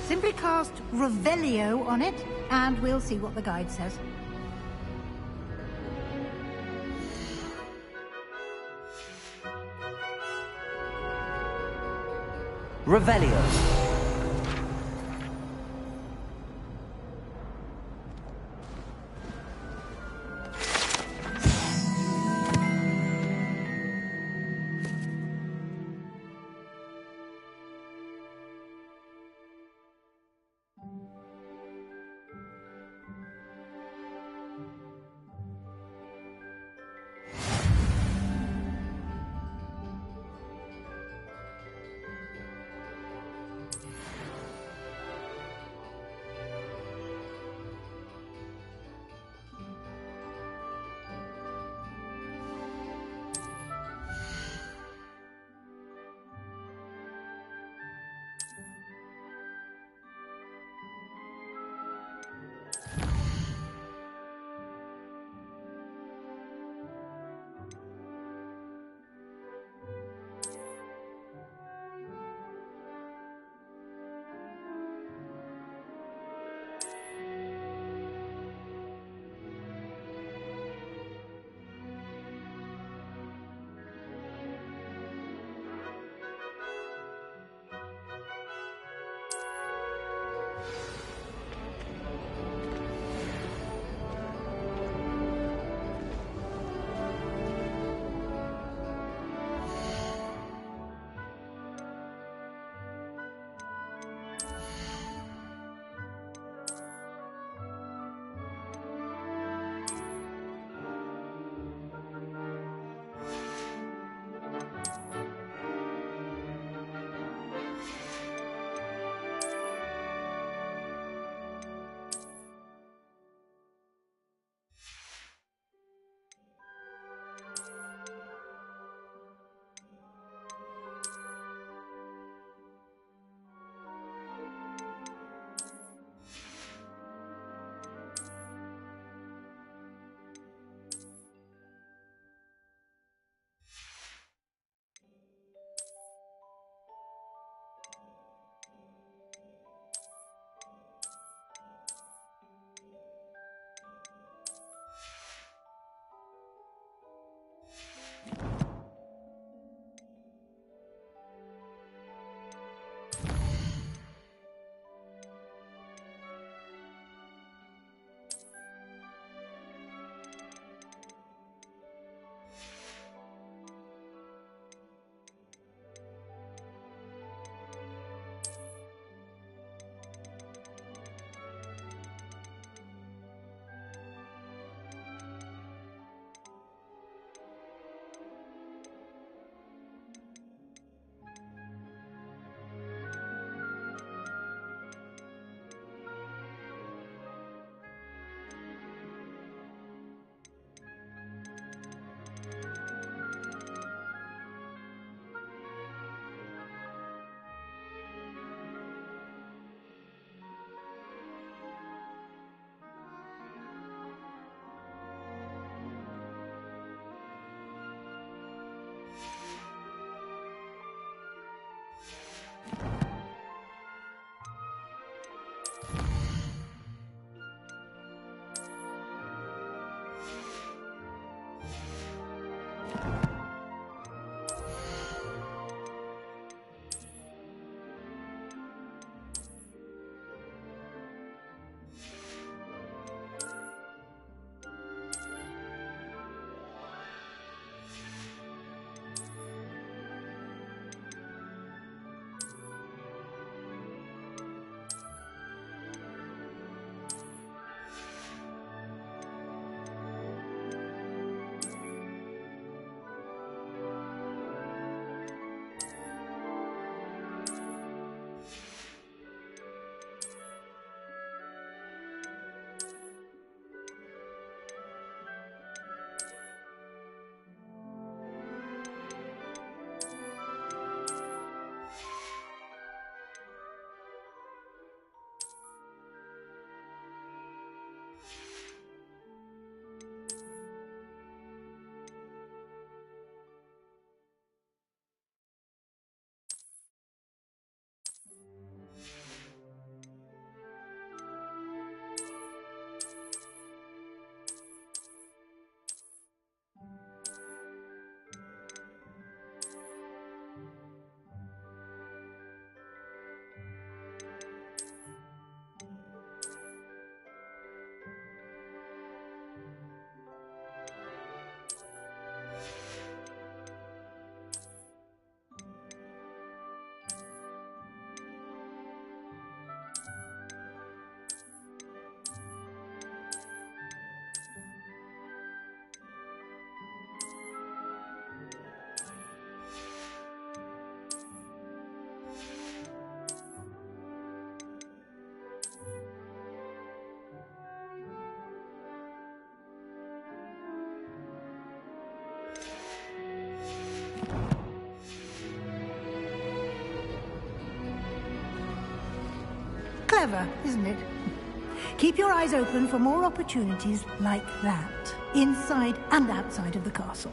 Simply cast Revelio on it, and we'll see what the guide says. Revelio. Clever, isn't it? Keep your eyes open for more opportunities like that, inside and outside of the castle.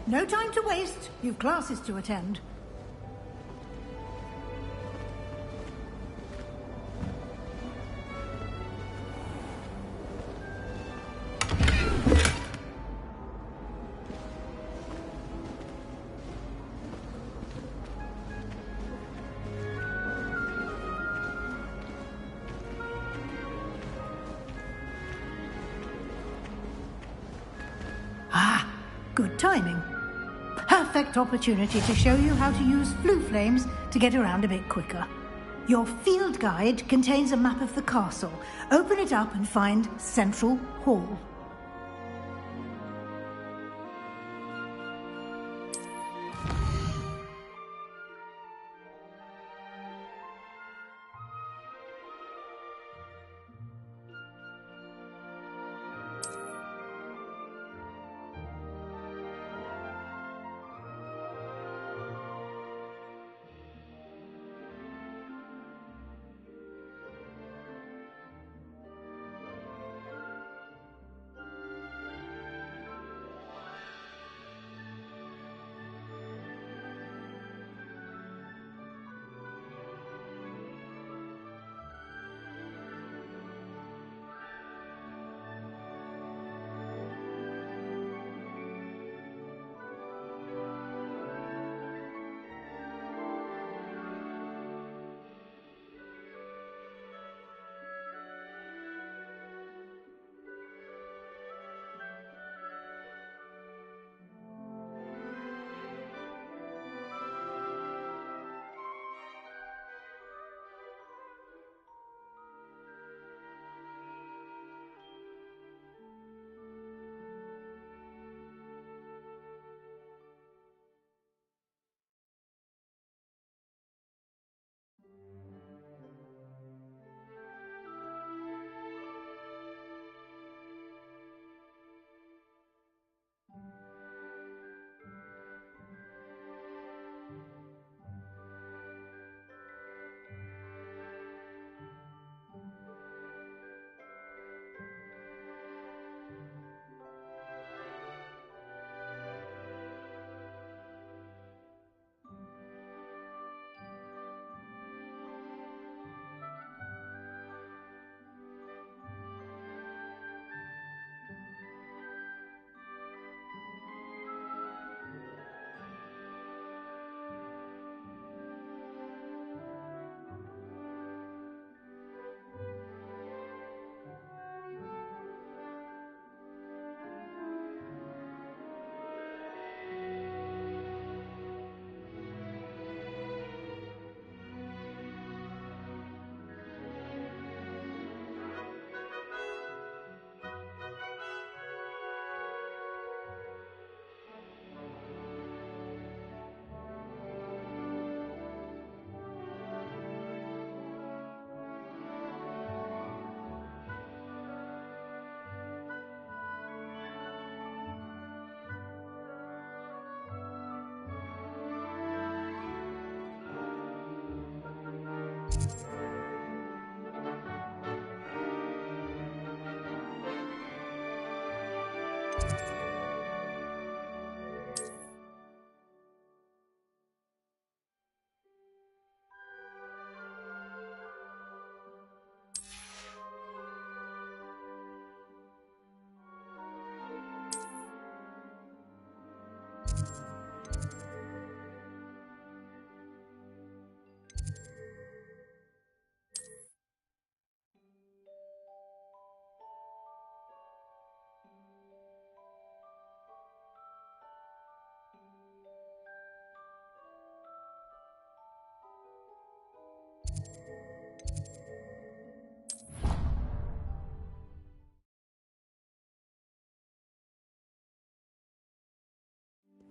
No time to waste. You've classes to attend. Ah, good timing. Perfect opportunity to show you how to use flue flames to get around a bit quicker. Your field guide contains a map of the castle. Open it up and find Central Hall.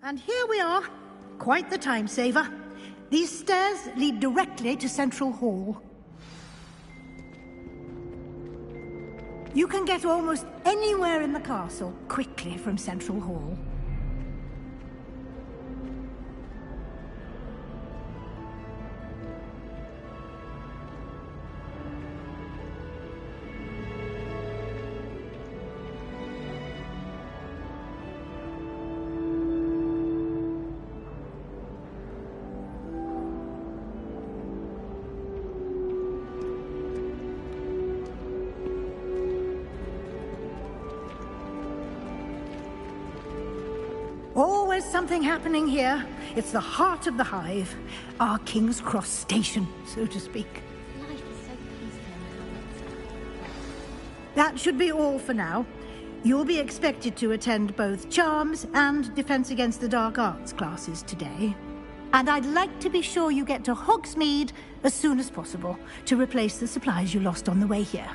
And here we are. Quite the time saver. These stairs lead directly to Central Hall. You can get almost anywhere in the castle quickly from Central Hall. Always something happening here. It's the heart of the hive. Our King's Cross station, so to speak. Life is so peaceful. That should be all for now. You'll be expected to attend both Charms and Defense Against the Dark Arts classes today. And I'd like to be sure you get to Hogsmeade as soon as possible to replace the supplies you lost on the way here.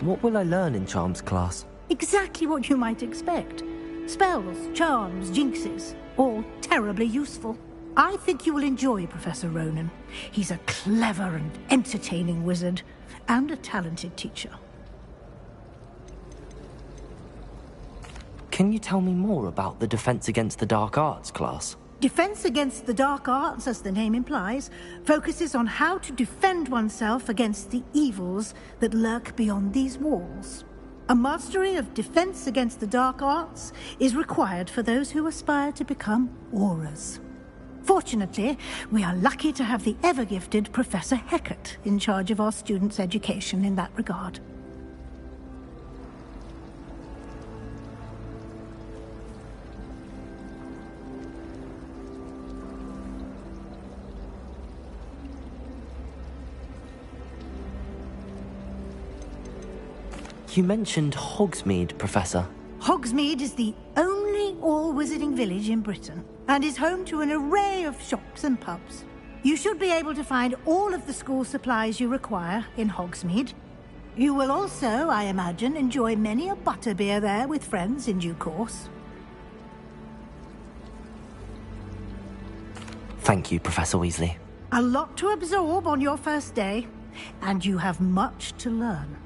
What will I learn in Charms class? Exactly what you might expect. Spells, charms, jinxes, all terribly useful. I think you will enjoy Professor Ronan. He's a clever and entertaining wizard, and a talented teacher. Can you tell me more about the Defense Against the Dark Arts class? Defense Against the Dark Arts, as the name implies, focuses on how to defend oneself against the evils that lurk beyond these walls. A mastery of Defense Against the Dark Arts is required for those who aspire to become Aurors. Fortunately, we are lucky to have the ever-gifted Professor Hecat in charge of our students' education in that regard. You mentioned Hogsmeade, Professor. Hogsmeade is the only all-wizarding village in Britain, and is home to an array of shops and pubs. You should be able to find all of the school supplies you require in Hogsmeade. You will also, I imagine, enjoy many a butterbeer there with friends in due course. Thank you, Professor Weasley. A lot to absorb on your first day, and you have much to learn.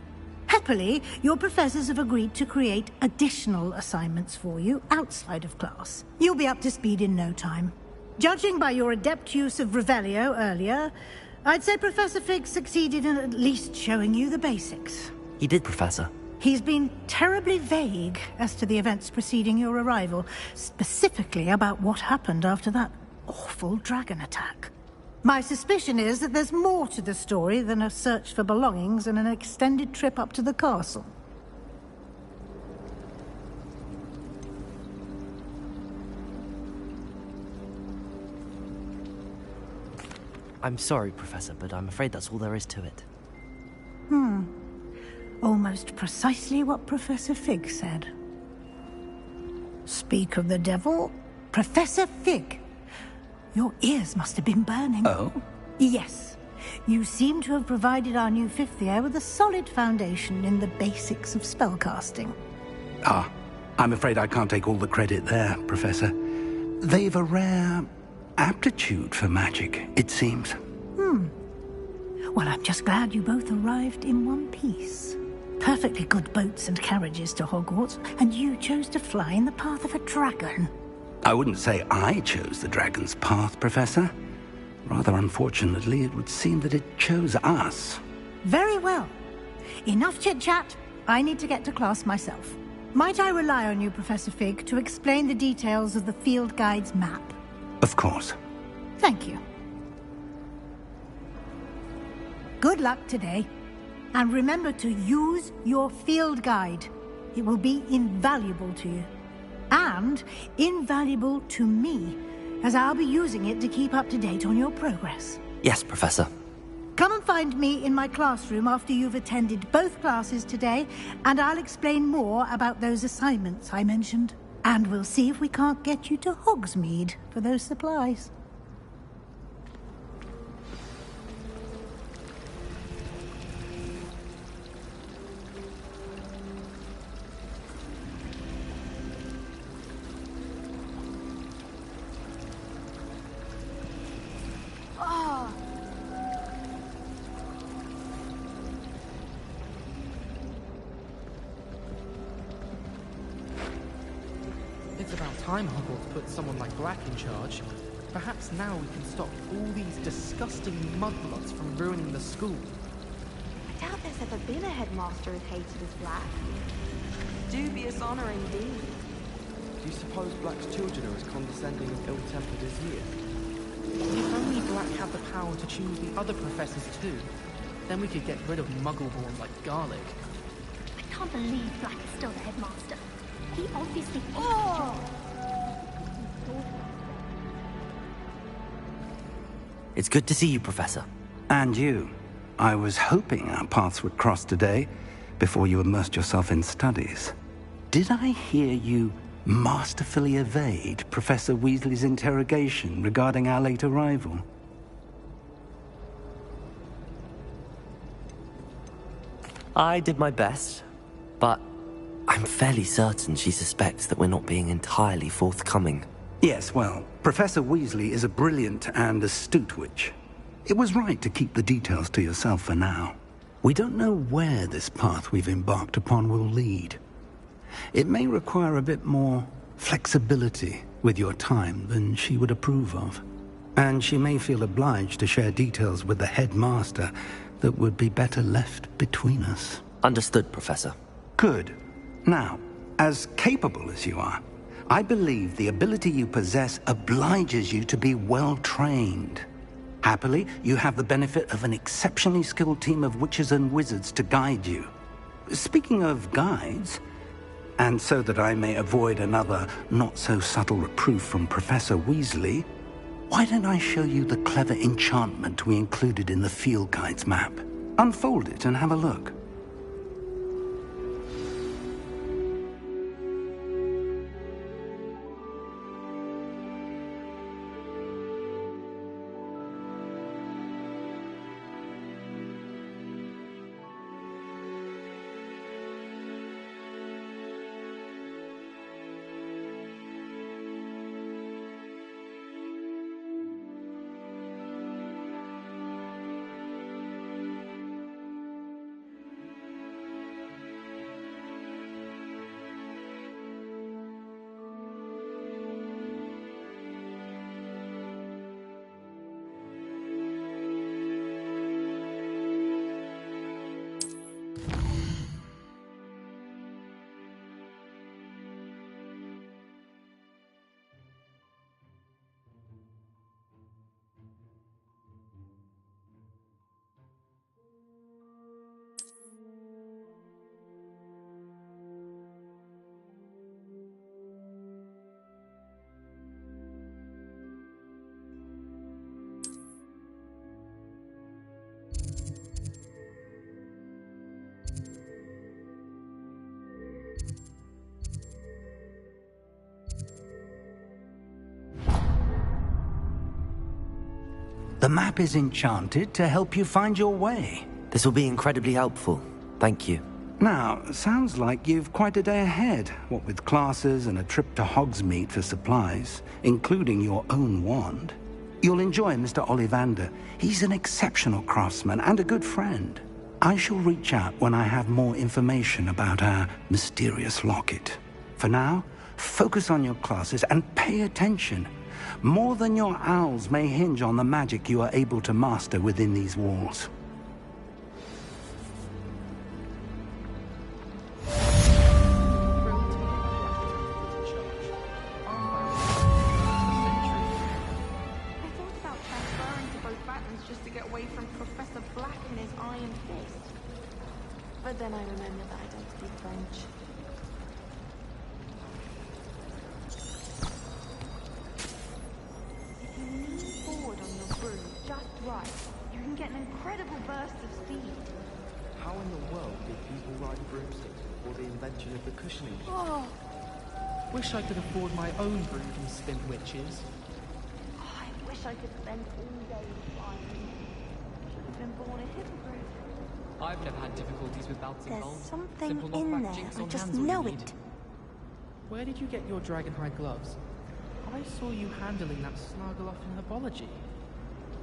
Happily, your professors have agreed to create additional assignments for you outside of class. You'll be up to speed in no time. Judging by your adept use of Revelio earlier, I'd say Professor Fig succeeded in at least showing you the basics. He did, Professor. He's been terribly vague as to the events preceding your arrival, specifically about what happened after that awful dragon attack. My suspicion is that there's more to the story than a search for belongings and an extended trip up to the castle. I'm sorry, Professor, but I'm afraid that's all there is to it. Almost precisely what Professor Fig said. Speak of the devil, Professor Fig. Your ears must have been burning. Oh? Yes. You seem to have provided our new fifth year with a solid foundation in the basics of spellcasting. Ah, I'm afraid I can't take all the credit there, Professor. They've a rare aptitude for magic, it seems. Well, I'm just glad you both arrived in one piece. Perfectly good boats and carriages to Hogwarts, and you chose to fly in the path of a dragon. I wouldn't say I chose the dragon's path, Professor. Rather unfortunately, it would seem that it chose us. Very well. Enough chit-chat. I need to get to class myself. Might I rely on you, Professor Fig, to explain the details of the field guide's map? Of course. Thank you. Good luck today. And remember to use your field guide. It will be invaluable to you. And invaluable to me, as I'll be using it to keep up to date on your progress. Yes, Professor. Come and find me in my classroom after you've attended both classes today, and I'll explain more about those assignments I mentioned. And we'll see if we can't get you to Hogsmeade for those supplies. time Hogwarts put someone like Black in charge. Perhaps now we can stop all these disgusting mudbloods from ruining the school. I doubt there's ever been a headmaster as hated as Black. Dubious honor indeed. Do you suppose Black's children are as condescending and ill-tempered as you? If only Black had the power to choose the other professors too, then we could get rid of Muggleborns like garlic. I can't believe Black is still the headmaster. He obviously... It's good to see you, Professor. And you. I was hoping our paths would cross today, before you immersed yourself in studies. Did I hear you masterfully evade Professor Weasley's interrogation regarding our late arrival? I did my best, but I'm fairly certain she suspects that we're not being entirely forthcoming. Yes, well, Professor Weasley is a brilliant and astute witch. It was right to keep the details to yourself for now. We don't know where this path we've embarked upon will lead. It may require a bit more flexibility with your time than she would approve of. And she may feel obliged to share details with the headmaster that would be better left between us. Understood, Professor. Good. Now, as capable as you are, I believe the ability you possess obliges you to be well-trained. Happily, you have the benefit of an exceptionally skilled team of witches and wizards to guide you. Speaking of guides, and so that I may avoid another not-so-subtle reproof from Professor Weasley, why don't I show you the clever enchantment we included in the field guide's map? Unfold it and have a look. The map is enchanted to help you find your way. This will be incredibly helpful. Thank you. Now, sounds like you've quite a day ahead, what with classes and a trip to Hogsmeade for supplies, including your own wand. You'll enjoy Mr. Ollivander. He's an exceptional craftsman and a good friend. I shall reach out when I have more information about our mysterious locket. For now, focus on your classes and pay attention. More than your owls may hinge on the magic you are able to master within these walls. But then I remember that I don't speak French. If you lean forward on your broom just right, you can get an incredible burst of speed. How in the world did people ride broomsticks before the invention of the cushioning? Oh, Wish I could afford my own broom from Spin Witches. I wish I could spend all day flying. Should have been born a hippogriff. I've never had difficulties with bouncing There's balls. something Simple in knockback there. jinx I on just hands all know you need. it. Where did you get your dragonhide gloves? I saw you handling that snuggle off in herbology.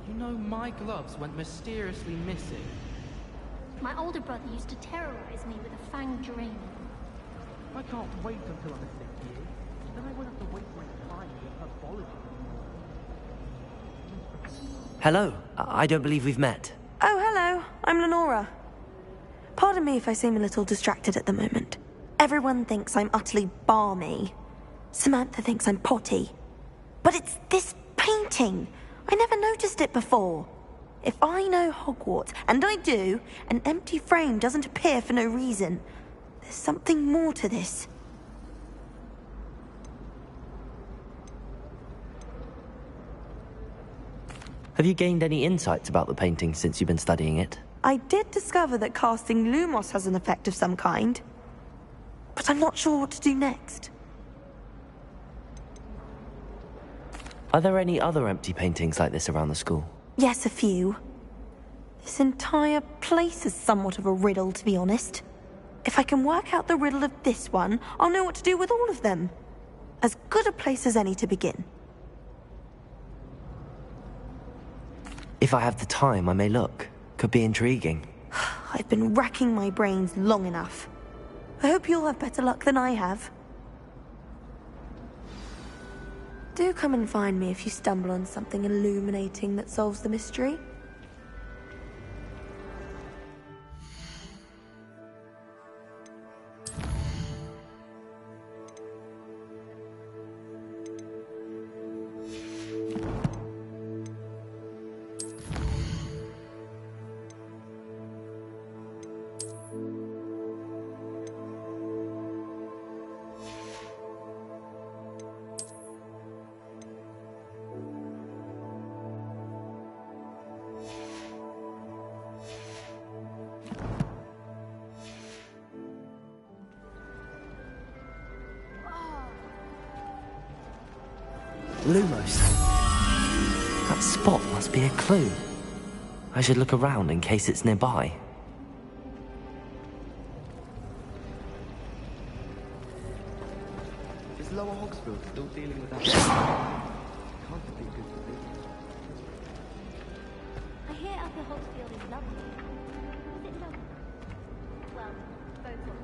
You know, my gloves went mysteriously missing. My older brother used to terrorize me with a fanged ring. I can't wait until I'm a thick year. Then I won't have to wait for it to find the pathology. Hello. I don't believe we've met. Oh, hello. I'm Lenora. Pardon me if I seem a little distracted at the moment. Everyone thinks I'm utterly balmy. Samantha thinks I'm potty. But it's this painting. I never noticed it before. If I know Hogwarts, and I do, an empty frame doesn't appear for no reason. There's something more to this. Have you gained any insights about the painting since you've been studying it? I did discover that casting Lumos has an effect of some kind. But I'm not sure what to do next. Are there any other empty paintings like this around the school? Yes, a few. This entire place is somewhat of a riddle, to be honest. If I can work out the riddle of this one, I'll know what to do with all of them. As good a place as any to begin. If I have the time, I may look. Could be intriguing. I've been racking my brains long enough. I hope you'll have better luck than I have. Do come and find me if you stumble on something illuminating that solves the mystery. Lumos. That spot must be a clue. I should look around in case it's nearby. Is Lower Hogsfield still dealing with that? Can't be good for business. I hear Upper Hogsfield is lovely. Is it lovely? Well, both of them.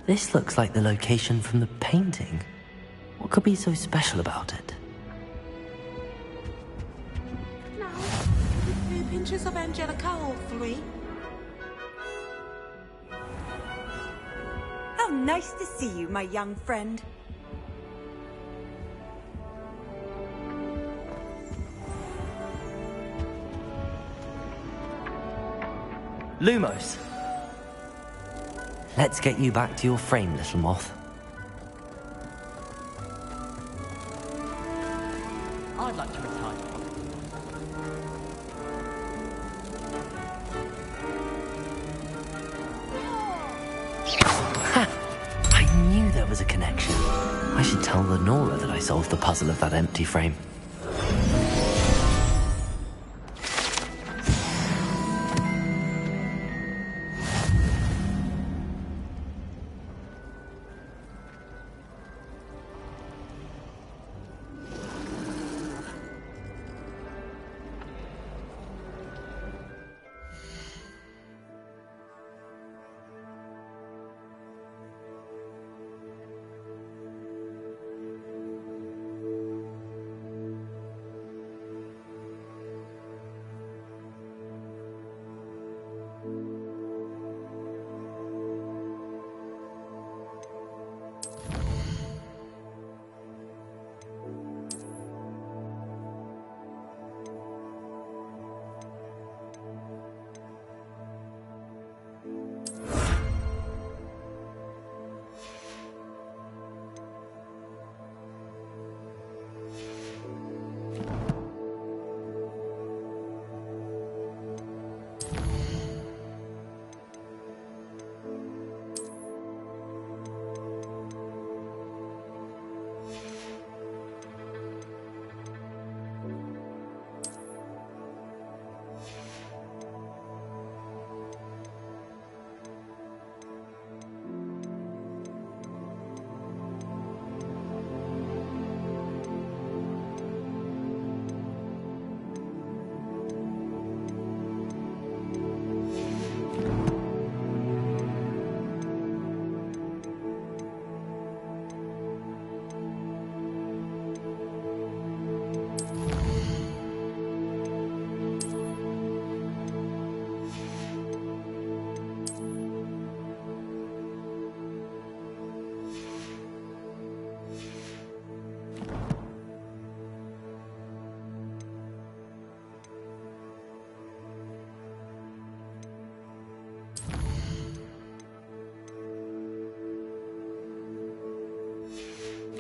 This looks like the location from the painting. What could be so special about it? Now, 3 pinches of Angelica, all 3. How nice to see you, my young friend. Lumos! Let's get you back to your frame, little moth. I'd like to retire. Ha! I knew there was a connection. I should tell Lenora that I solved the puzzle of that empty frame.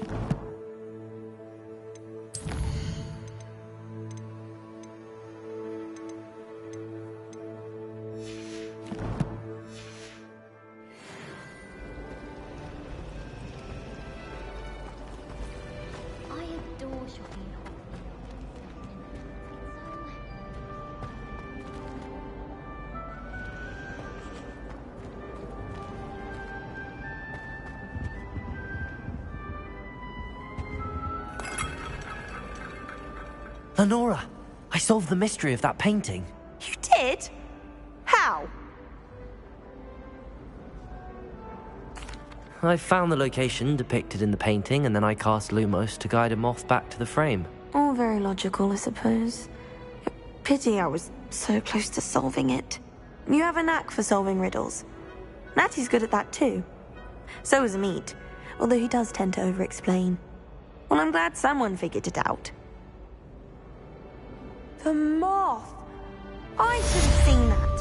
I adore shopping in Lenora, I solved the mystery of that painting. You did? How? I found the location depicted in the painting, and then I cast Lumos to guide a moth back to the frame. All very logical, I suppose. Pity I was so close to solving it. You have a knack for solving riddles. Natty's good at that too. So is Amit, although he does tend to over-explain. Well, I'm glad someone figured it out. The moth! I should have seen that.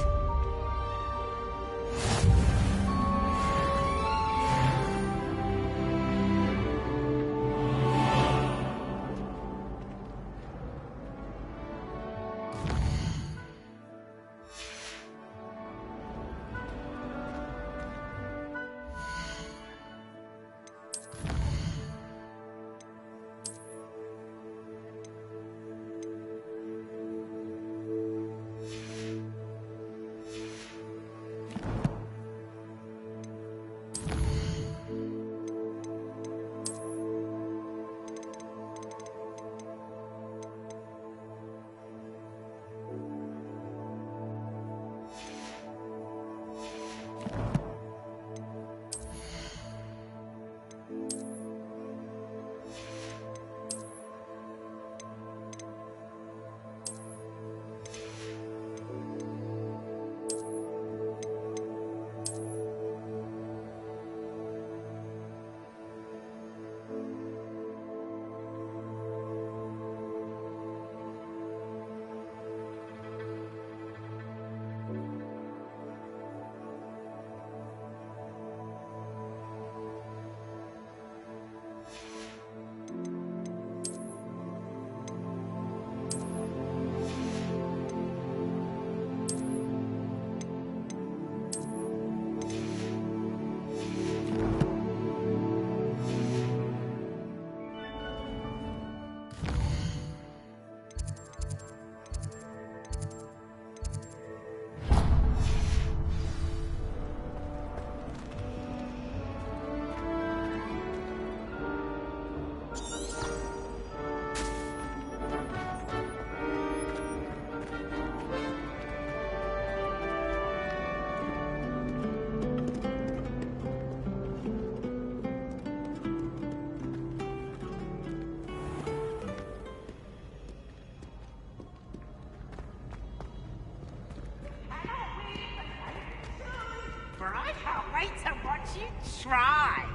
But I can't wait to watch you try.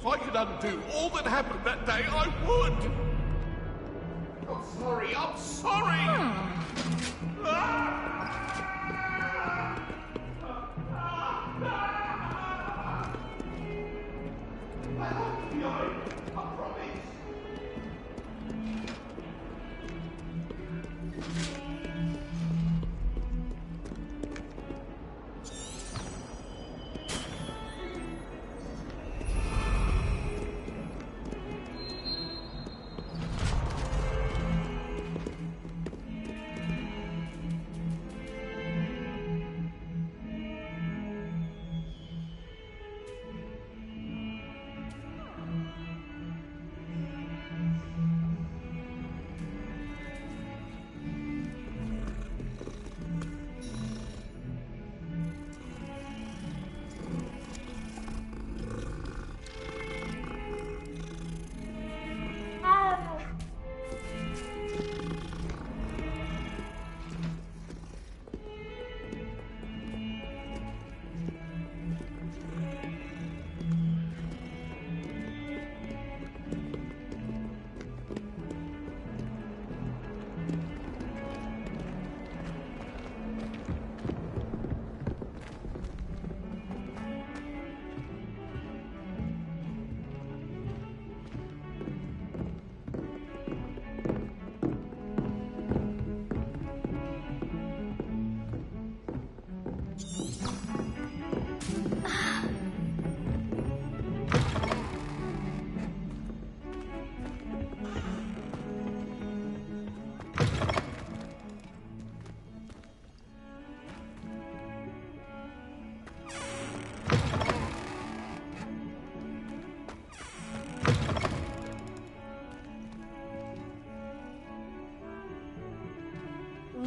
If I could undo all that happened that day, I would! I'm sorry, I'm sorry!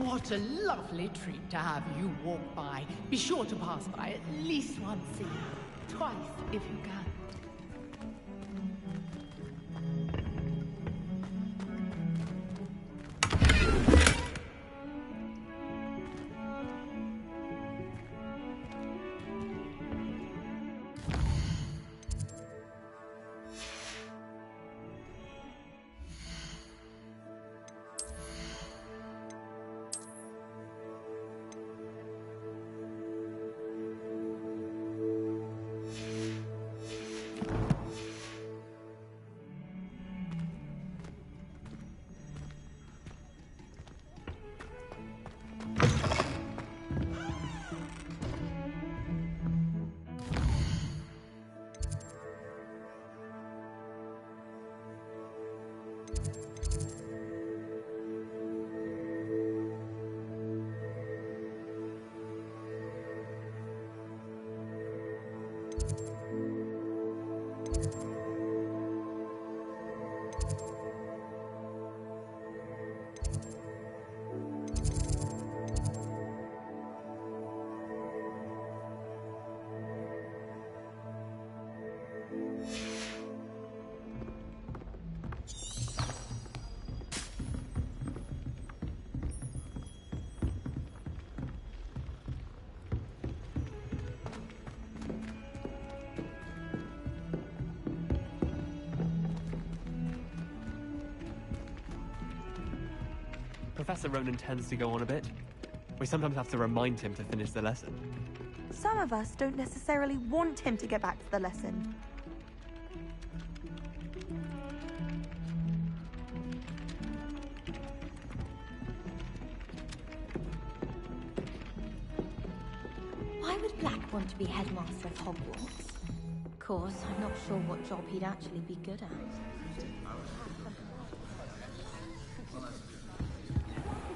What a lovely treat to have you walk by. Be sure to pass by at least once a year. Twice, if you can. Professor Ronan tends to go on a bit. We sometimes have to remind him to finish the lesson. Some of us don't necessarily want him to get back to the lesson. Why would Black want to be headmaster of Hogwarts? Of course, I'm not sure what job he'd actually be good at.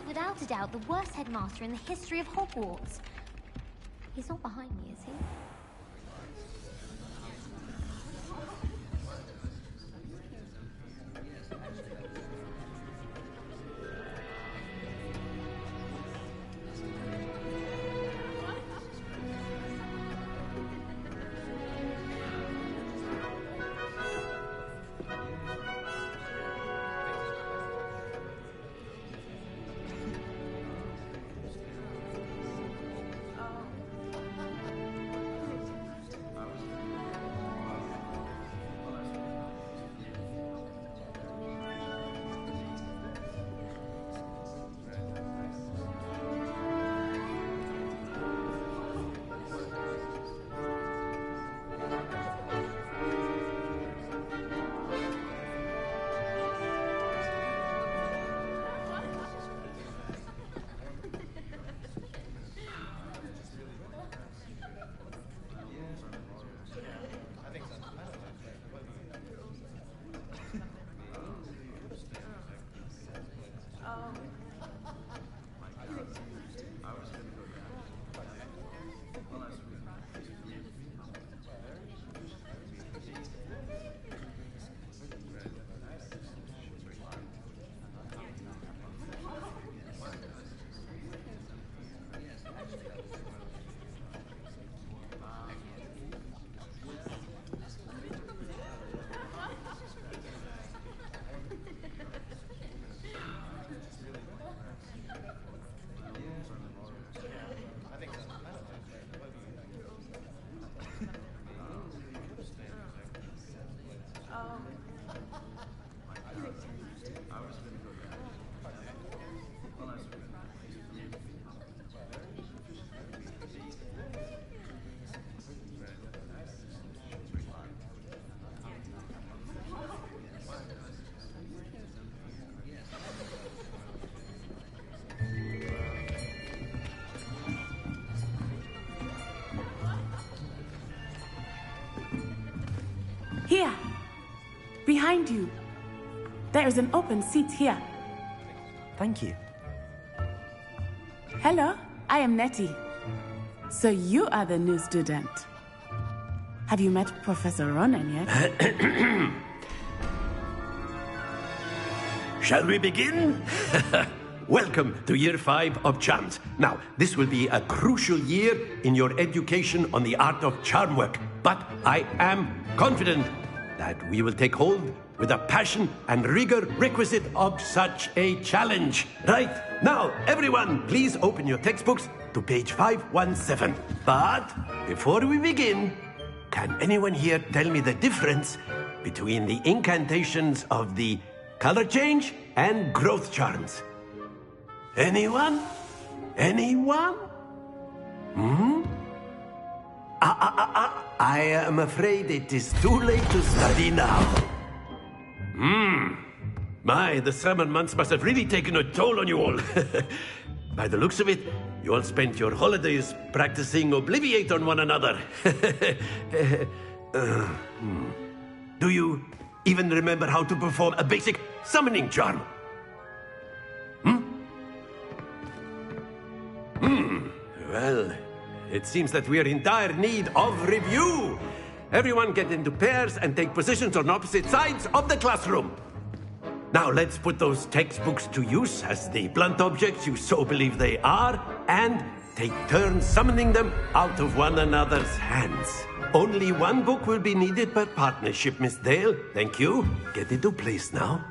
Without a doubt, the worst headmaster in the history of Hogwarts. He's not behind me, is he? Here. Behind you. There is an open seat here. Thank you. Hello, I am Nettie. So you are the new student. Have you met Professor Ronan yet? Shall we begin? Welcome to Year 5 of Charms. Now, this will be a crucial year in your education on the art of charm work. But I am confident that we will take hold with the passion and rigor requisite of such a challenge. Right, now, everyone, please open your textbooks to page 517. But before we begin, can anyone here tell me the difference between the incantations of the color change and growth charms? Anyone? Anyone? I am afraid it is too late to study now. My, the summer months must have really taken a toll on you all. By the looks of it, you all spent your holidays practicing Obliviate on one another. Do you even remember how to perform a basic summoning charm? Well, it seems that we are in dire need of review. Everyone get into pairs and take positions on opposite sides of the classroom. Now let's put those textbooks to use as the blunt objects you so believe they are, and take turns summoning them out of one another's hands. Only one book will be needed per partnership, Miss Dale. Thank you. Get into place now.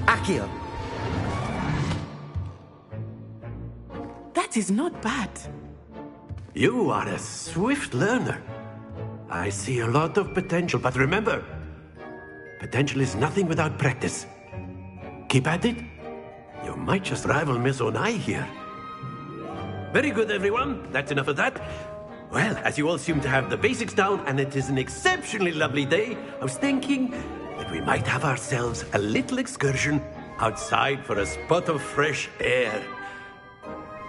Accio. That is not bad. You are a swift learner. I see a lot of potential, but remember, potential is nothing without practice. Keep at it. You might just rival Miss Onai here. Very good, everyone. That's enough of that. Well, as you all seem to have the basics down, and it is an exceptionally lovely day, I was thinking that we might have ourselves a little excursion outside for a spot of fresh air.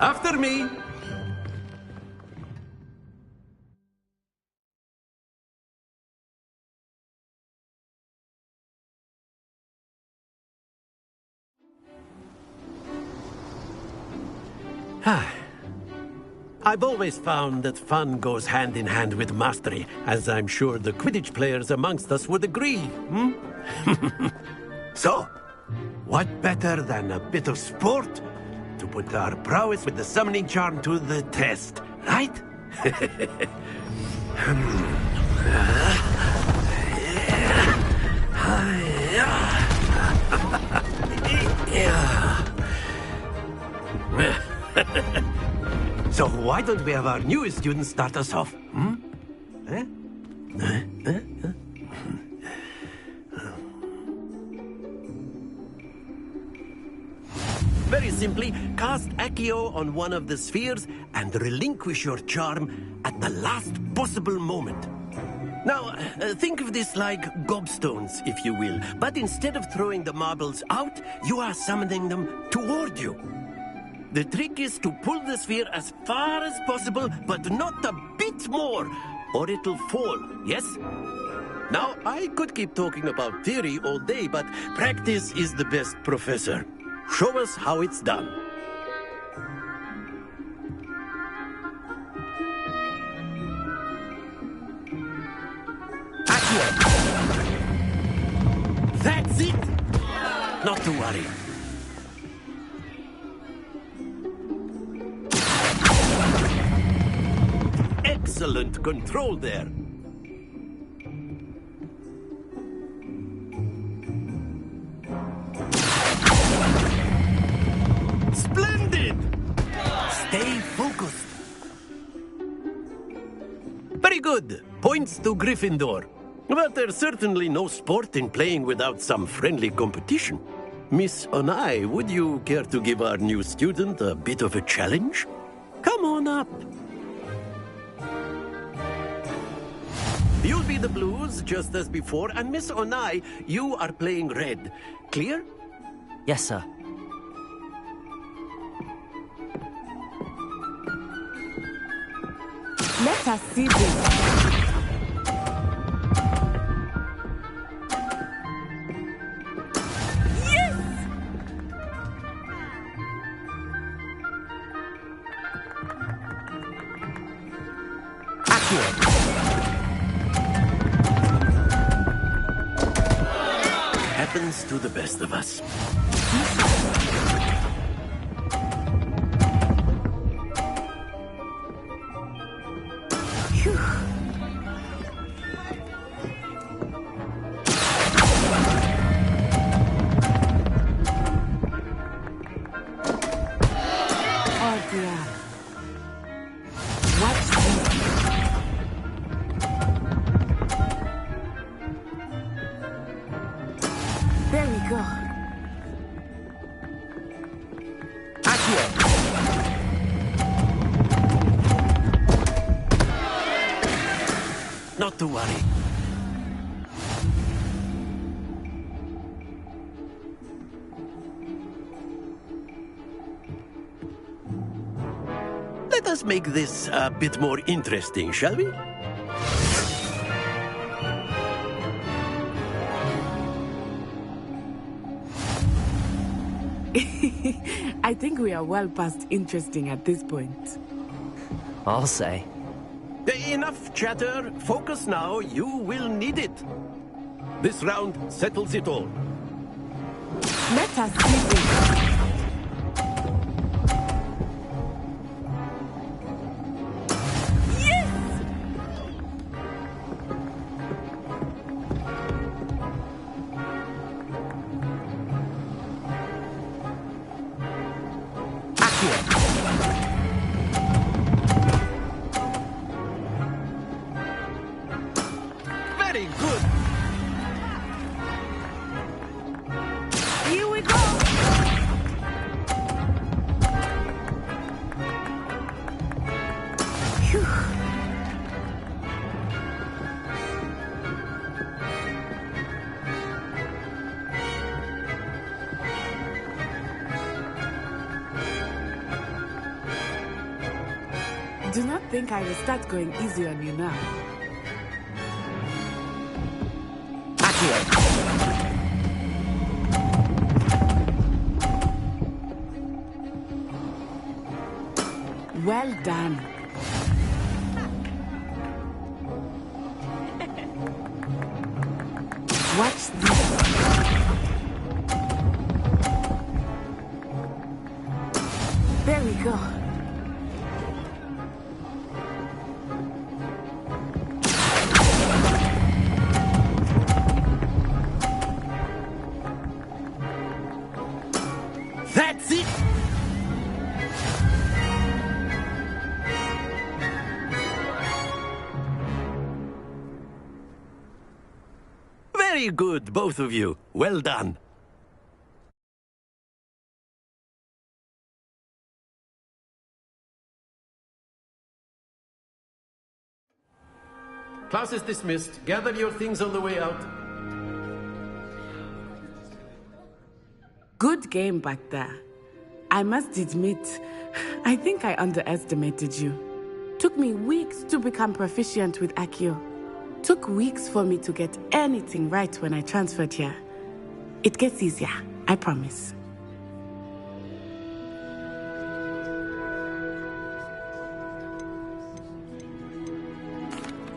After me. I've always found that fun goes hand in hand with mastery, as I'm sure the Quidditch players amongst us would agree, So, what better than a bit of sport to put our prowess with the summoning charm to the test, right? So why don't we have our newest student start us off? Very simply, cast Accio on one of the spheres and relinquish your charm at the last possible moment. Now, think of this like gobstones, if you will, but instead of throwing the marbles out, you are summoning them toward you. The trick is to pull the sphere as far as possible, but not a bit more, or it'll fall, yes? Now, I could keep talking about theory all day, but practice is the best professor. Show us how it's done. That's it! Not to worry. Excellent control there. Splendid! Stay focused. Very good. Points to Gryffindor. But there's certainly no sport in playing without some friendly competition. Miss Onai, would you care to give our new student a bit of a challenge? Come on up. You'll be the blues, just as before, and Miss Onai, you are playing red. Clear? Yes, sir. Let us see this. Happens to the best of us. Oh dear. What's this? There we go. Not to worry. Let us make this a bit more interesting, shall we? I think we are well past interesting at this point. I'll say. Enough chatter. Focus now. You will need it. This round settles it all. Let us see this. Very good. Here we go. Phew. Do not think I will start going easy on you now. Well done. Watch this. There we go. That's it. Very good, both of you. Well done. Class is dismissed. Gather your things on the way out. Good game back there. I must admit, I think I underestimated you. Took me weeks to become proficient with Accio. Took weeks for me to get anything right when I transferred here. It gets easier, I promise.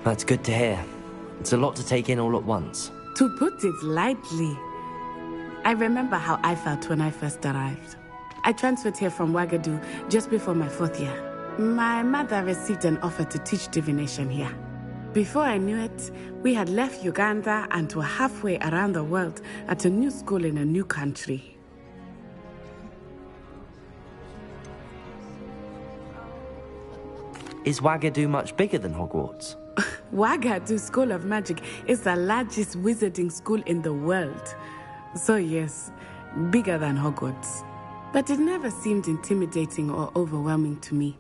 That's good to hear. It's a lot to take in all at once. To put it lightly. I remember how I felt when I first arrived. I transferred here from Wagadu just before my 4th year. My mother received an offer to teach divination here. Before I knew it, we had left Uganda and were halfway around the world at a new school in a new country. Is Wagadu much bigger than Hogwarts? Wagadu School of Magic is the largest wizarding school in the world. So yes, bigger than Hogwarts. But it never seemed intimidating or overwhelming to me.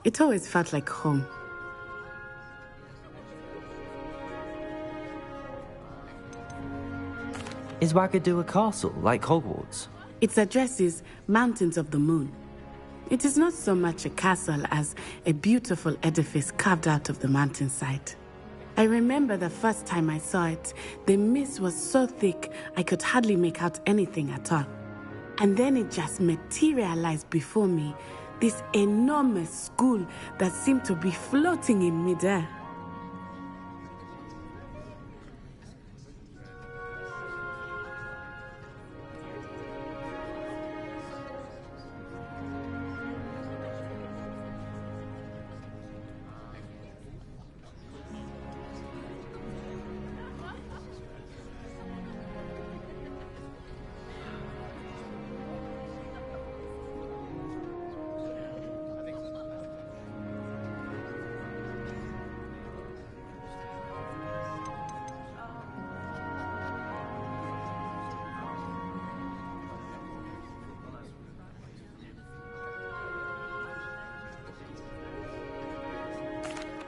It always felt like home. Is Wagadu a castle, like Hogwarts? Its address is Mountains of the Moon. It is not so much a castle as a beautiful edifice carved out of the mountainside. I remember the first time I saw it, the mist was so thick I could hardly make out anything at all. And then it just materialized before me, this enormous school that seemed to be floating in midair.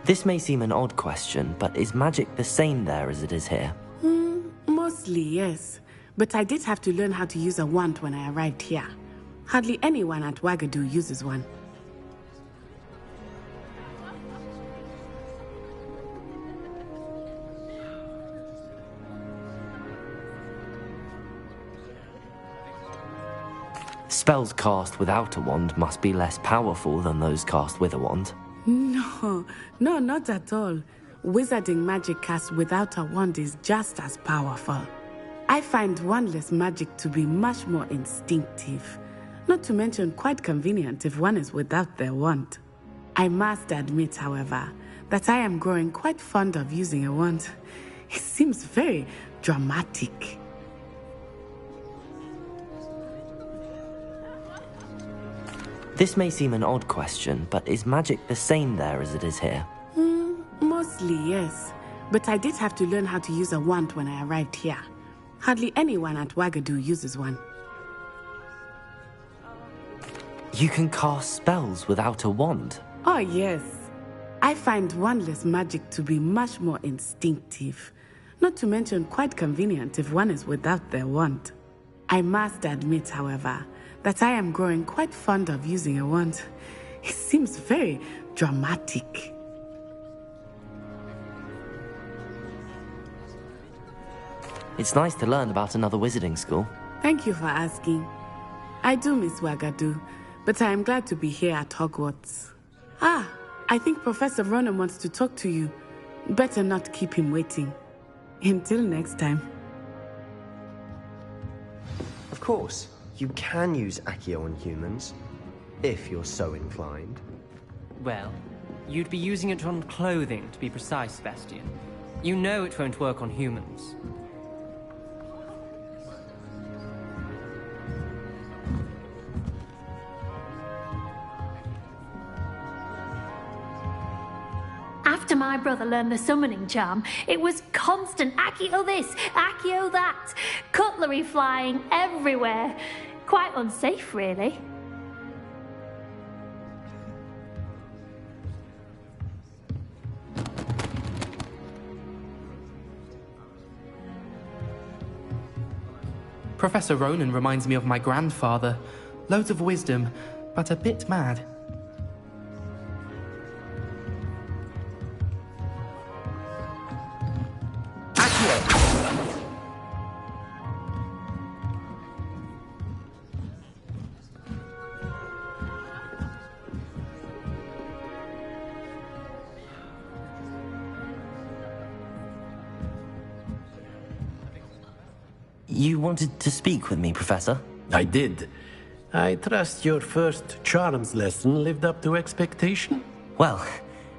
This may seem an odd question, but is magic the same there as it is here? Mostly, yes. But I did have to learn how to use a wand when I arrived here. Hardly anyone at Wagadu uses one. Spells cast without a wand must be less powerful than those cast with a wand. No, not at all. Wizarding magic cast without a wand is just as powerful. I find wandless magic to be much more instinctive. Not to mention quite convenient if one is without their wand. I must admit, however, that I am growing quite fond of using a wand. It seems very dramatic. This may seem an odd question, but is magic the same there as it is here? Mostly, yes. But I did have to learn how to use a wand when I arrived here. Hardly anyone at Wagadu uses one. You can cast spells without a wand? Oh, yes. I find wandless magic to be much more instinctive. Not to mention quite convenient if one is without their wand. I must admit, however, that I am growing quite fond of using a wand. It seems very dramatic. It's nice to learn about another wizarding school. Thank you for asking. I do miss Wagadu, but I am glad to be here at Hogwarts. I think Professor Ronan wants to talk to you. Better not keep him waiting. Until next time. Of course. You can use Accio on humans, if you're so inclined. Well, you'd be using it on clothing, to be precise, Sebastian. You know it won't work on humans. After my brother learned the summoning charm, it was constant Accio this, Accio that, cutlery flying everywhere. Quite unsafe, really. Professor Ronan reminds me of my grandfather. Loads of wisdom, but a bit mad. You wanted to speak with me, Professor? I did. I trust your first charms lesson lived up to expectation? Well,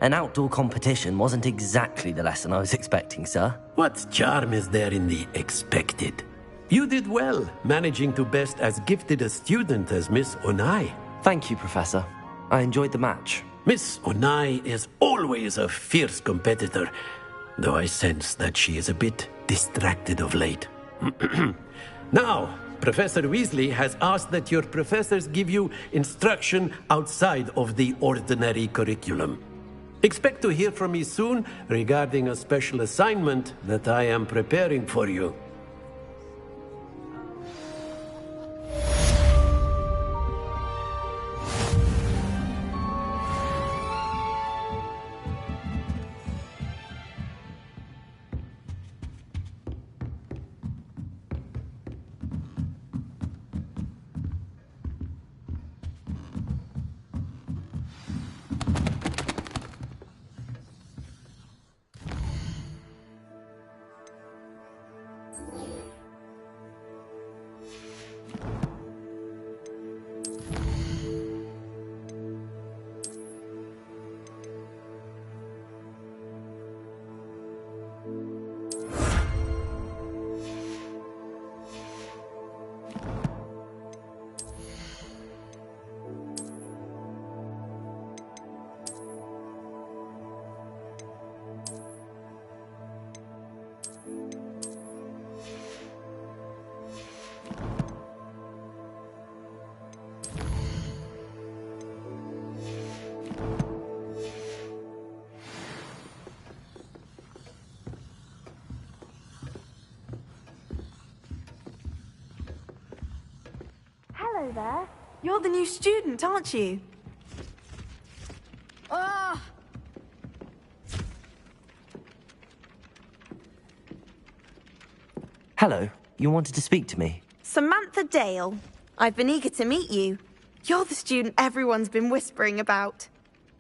an outdoor competition wasn't exactly the lesson I was expecting, sir. What charm is there in the expected? You did well, managing to best as gifted a student as Miss Onai. Thank you, Professor. I enjoyed the match. Miss Onai is always a fierce competitor, though I sense that she is a bit distracted of late. Now, Professor Weasley has asked that your professors give you instruction outside of the ordinary curriculum. Expect to hear from me soon regarding a special assignment that I am preparing for you. Hello there. You're the new student, aren't you? Ah! Hello. You wanted to speak to me? Samantha Dale. I've been eager to meet you. You're the student everyone's been whispering about.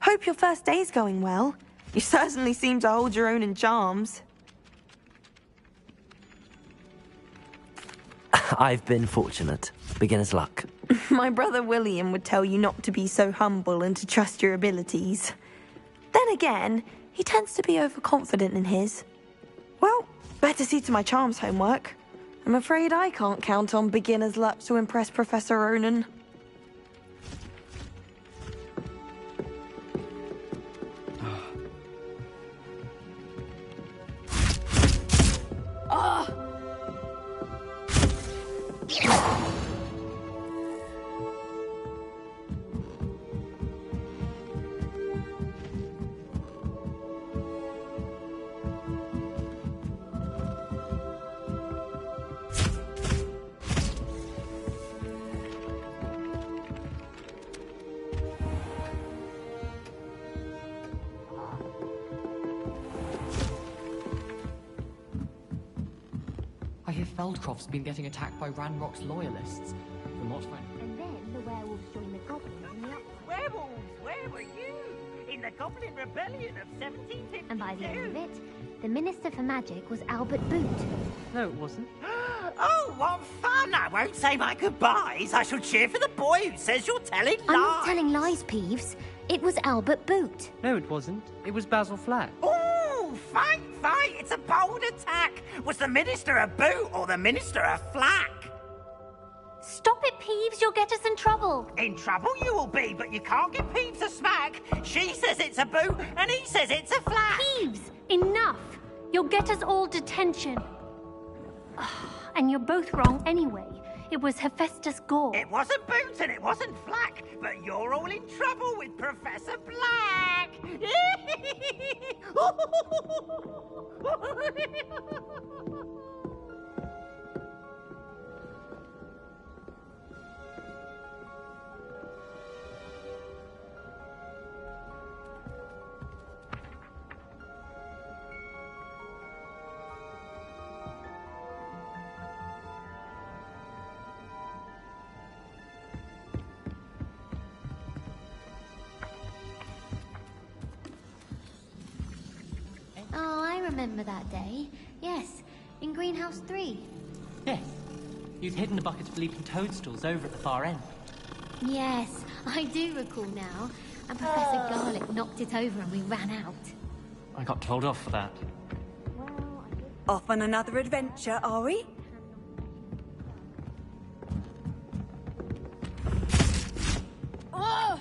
Hope your first day's going well. You certainly seem to hold your own in charms. I've been fortunate. Beginner's luck. My brother William would tell you not to be so humble and to trust your abilities. Then again, he tends to be overconfident in his. Well, better see to my charms homework. I'm afraid I can't count on beginner's luck to impress Professor Ronan. Ah! I hear Feldcroft's been getting attacked by Ranrock's loyalists. From what And then the werewolves joined the goblins in the uprising. Werewolves, where were you? In the Goblin Rebellion of 1752. And by the end of it, the Minister for Magic was Albert Boot. No, it wasn't. Oh, what fun! I won't say my goodbyes. I shall cheer for the boy who says you're telling lies. I'm not telling lies, Peeves. It was Albert Boot. No, it wasn't. It was Basil Flack. Ooh, fight! It's a bold attack. Was the Minister a boot or the Minister a flack? Stop it, Peeves. You'll get us in trouble. In trouble you will be, but you can't get Peeves a smack. She says it's a boot and he says it's a flack. Peeves, enough. You'll get us all detention. And you're both wrong anyway. It was Hephaestus Gore. It wasn't Boot and it wasn't Flack, but you're all in trouble with Professor Black. Oh, I remember that day. Yes, in Greenhouse 3. Yes, You'd hidden a bucket of leaping toadstools over at the far end. Yes, I do recall now. And Professor Garlick knocked it over and we ran out. I got told off for that. Off on another adventure, are we? Oh!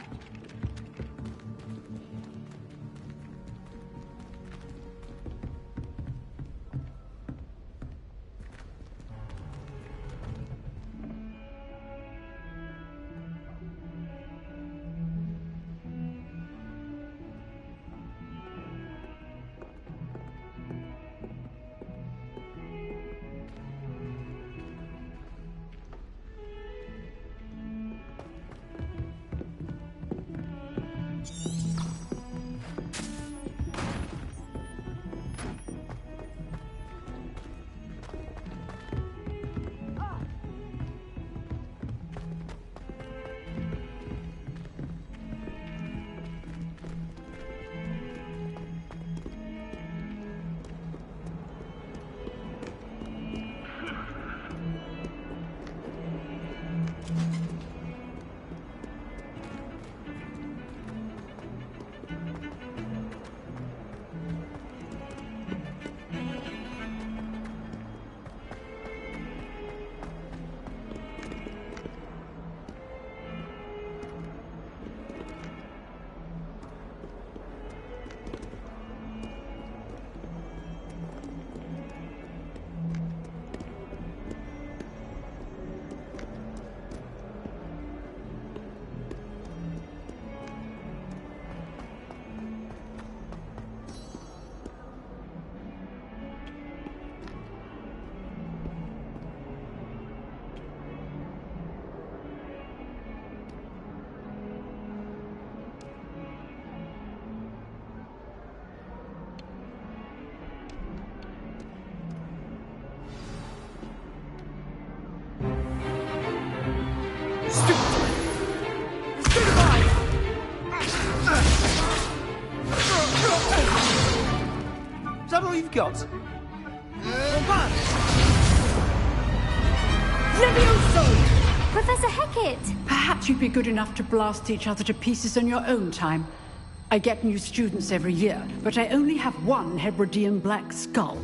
Is that all you've got? Levioso! Professor Hecat! Perhaps you'd be good enough to blast each other to pieces on your own time. I get new students every year, but I only have one Hebridean black skull.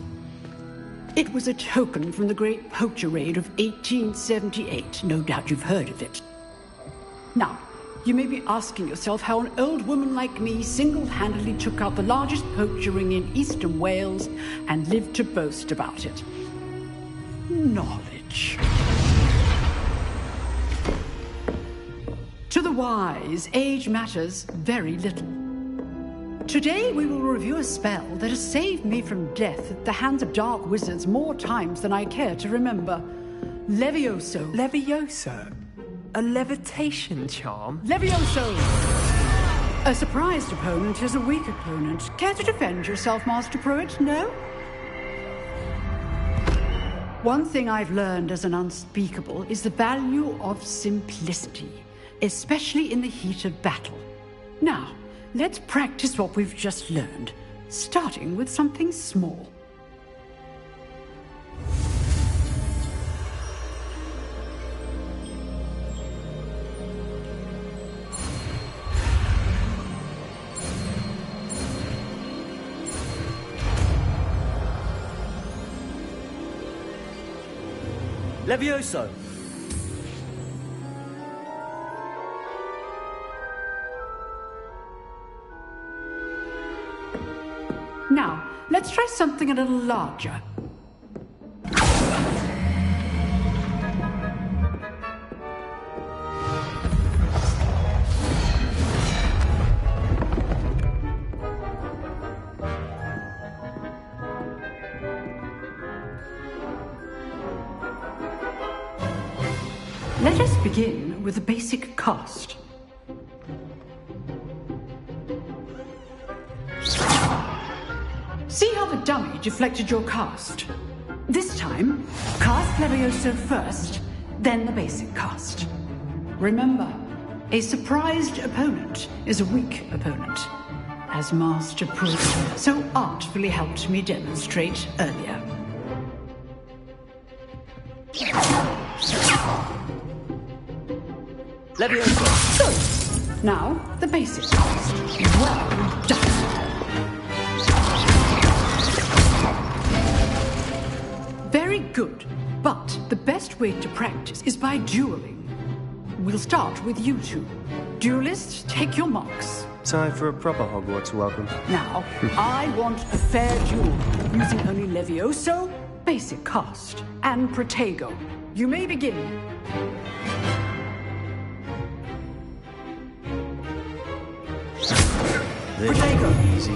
It was a token from the Great Poacher Raid of 1878. No doubt you've heard of it. Now, you may be asking yourself how an old woman like me single-handedly took out the largest poacher ring in eastern Wales and lived to boast about it. Knowledge. To the wise, age matters very little. Today we will review a spell that has saved me from death at the hands of dark wizards more times than I care to remember. Levioso. Levioso? A levitation charm? Levioso! A surprised opponent is a weak opponent. Care to defend yourself, Master Pruitt? No? One thing I've learned as an unspeakable is the value of simplicity, especially in the heat of battle. Now, let's practice what we've just learned, starting with something small. Levioso! Now, let's try something a little larger. Let us begin with the basic cast. See how the dummy deflected your cast? This time, cast Levioso first, then the basic cast. Remember, a surprised opponent is a weak opponent, as Master Pruitt so artfully helped me demonstrate earlier. Levioso! Good. Now, the basics. Well done. Very good. But the best way to practice is by dueling. We'll start with you two. Duelists, take your marks. Time for a proper Hogwarts welcome. Now, I want a fair duel, using only Levioso, basic cast, and Protego. You may begin. Protego. Easy.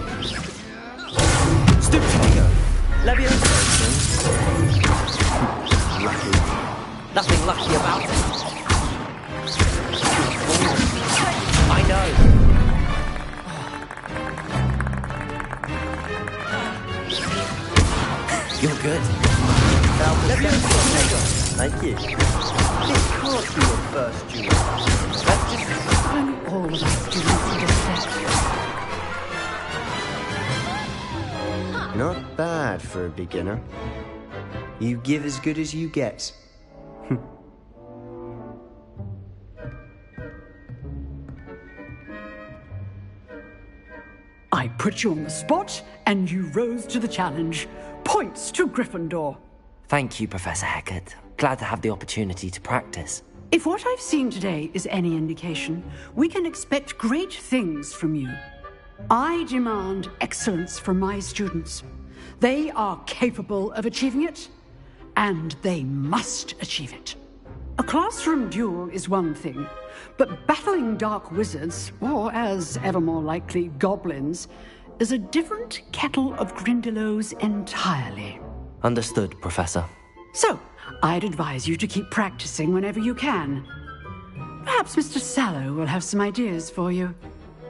Stupego! Levioso. Lucky. Nothing lucky about it. I know. You're good. Thank you. This can't be your first duel. That's just I'm all of us students to Not bad for a beginner. You give as good as you get. I put you on the spot, and you rose to the challenge. Points to Gryffindor. Thank you, Professor Hecat. Glad to have the opportunity to practice. If what I've seen today is any indication, we can expect great things from you. I demand excellence from my students. They are capable of achieving it, and they must achieve it. A classroom duel is one thing, but battling dark wizards, or as ever more likely, goblins, is a different kettle of Grindylows entirely. Understood, Professor. So, I'd advise you to keep practicing whenever you can. Perhaps Mr. Sallow will have some ideas for you.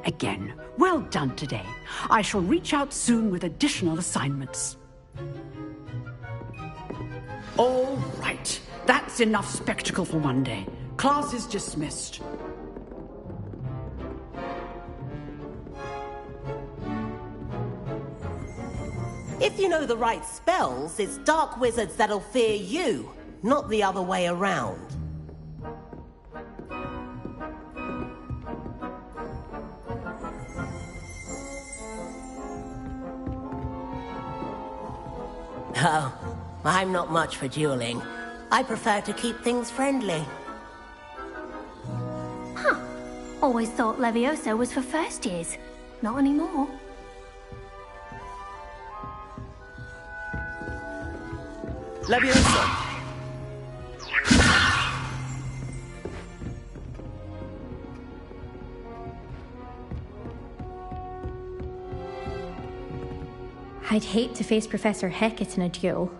Again, well done today. I shall reach out soon with additional assignments. All right. That's enough spectacle for one day. Class is dismissed. If you know the right spells, it's dark wizards that'll fear you, not the other way around. Oh, I'm not much for dueling. I prefer to keep things friendly. Huh. Always thought Levioso was for first years. Not anymore. Levioso! I'd hate to face Professor Hecat in a duel.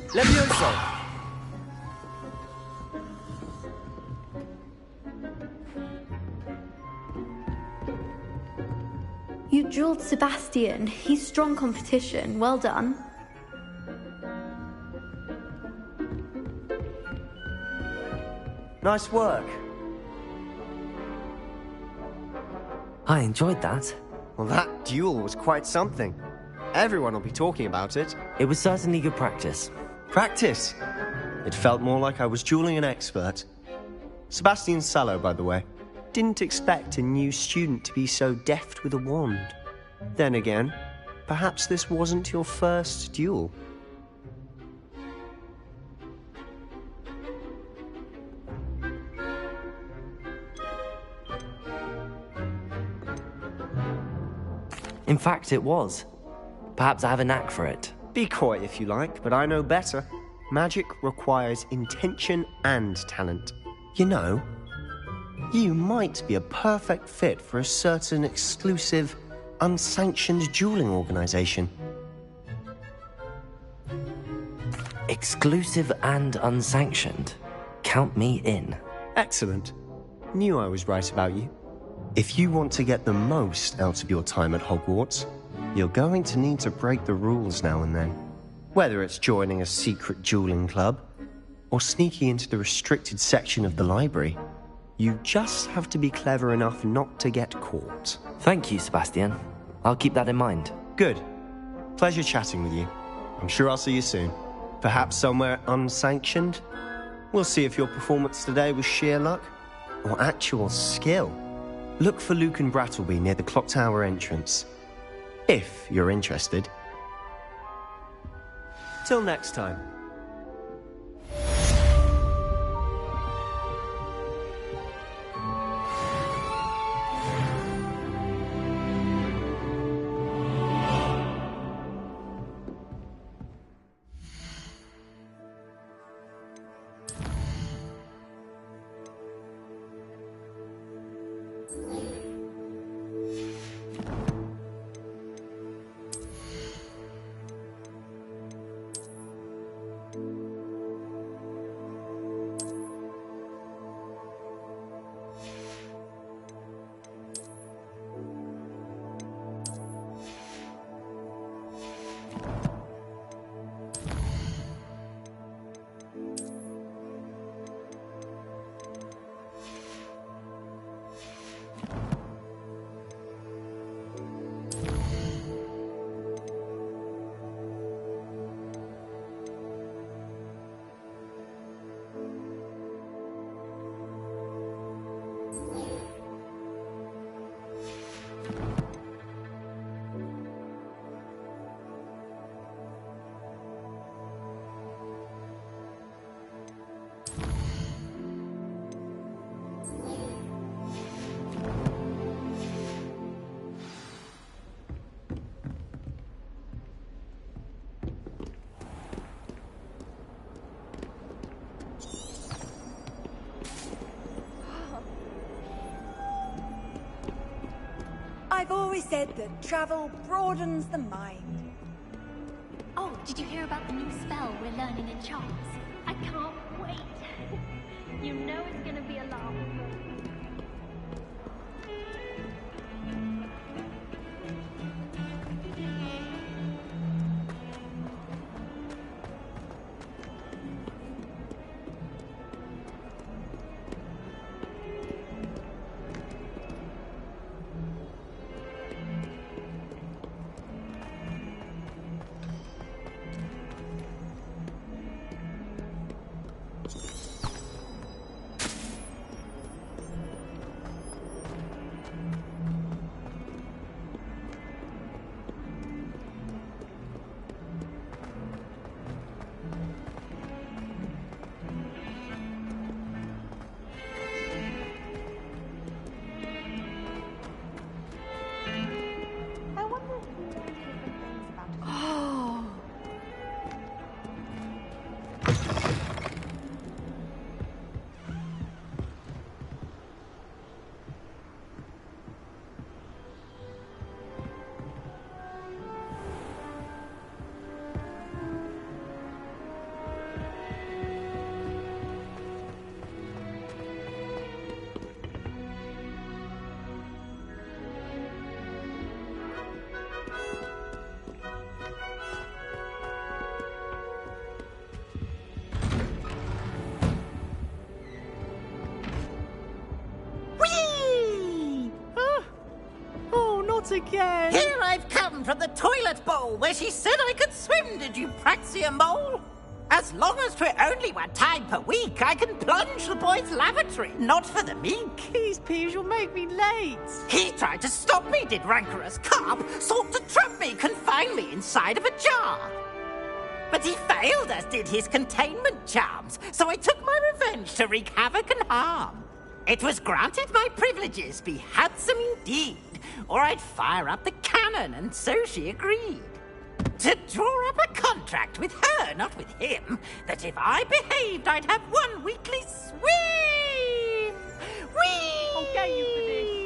Levioso! You dueled Sebastian. He's strong competition. Well done. Nice work. I enjoyed that. Well, that duel was quite something. Everyone will be talking about it. It was certainly good practice. Practice? It felt more like I was dueling an expert. Sebastian Sallow, by the way. Didn't expect a new student to be so deft with a wand. Then again, perhaps this wasn't your first duel. In fact, it was. Perhaps I have a knack for it. Be coy if you like, but I know better. Magic requires intention and talent. You know, you might be a perfect fit for a certain exclusive, unsanctioned dueling organization. Exclusive and unsanctioned? Count me in. Excellent. Knew I was right about you. If you want to get the most out of your time at Hogwarts, you're going to need to break the rules now and then. Whether it's joining a secret dueling club, or sneaking into the restricted section of the library, You just have to be clever enough not to get caught. Thank you, Sebastian. I'll keep that in mind. Good. Pleasure chatting with you. I'm sure I'll see you soon. Perhaps somewhere unsanctioned? We'll see if your performance today was sheer luck or actual skill. Look for Luke and Brattleby near the clock tower entrance. If you're interested. Till next time. I've always said that travel broadens the mind. Oh, did you hear about the new spell we're learning in Charms? I can't wait. You know it's gonna be a laugh. Again. Here I've come from the toilet bowl where she said I could swim, did you Praxia Mole? As long as 'twere only one time per week, I can plunge the boy's lavatory, not for the meek. These peas will make me late. He tried to stop me, did rancorous carp, sought to trap me, confine me inside of a jar. But he failed, as did his containment charms, so I took my revenge to wreak havoc and harm. It was granted my privileges be handsome indeed, or I'd fire up the cannon, and so she agreed. To draw up a contract with her, not with him, that if I behaved, I'd have one weekly swim! Whee! I'll get you for this.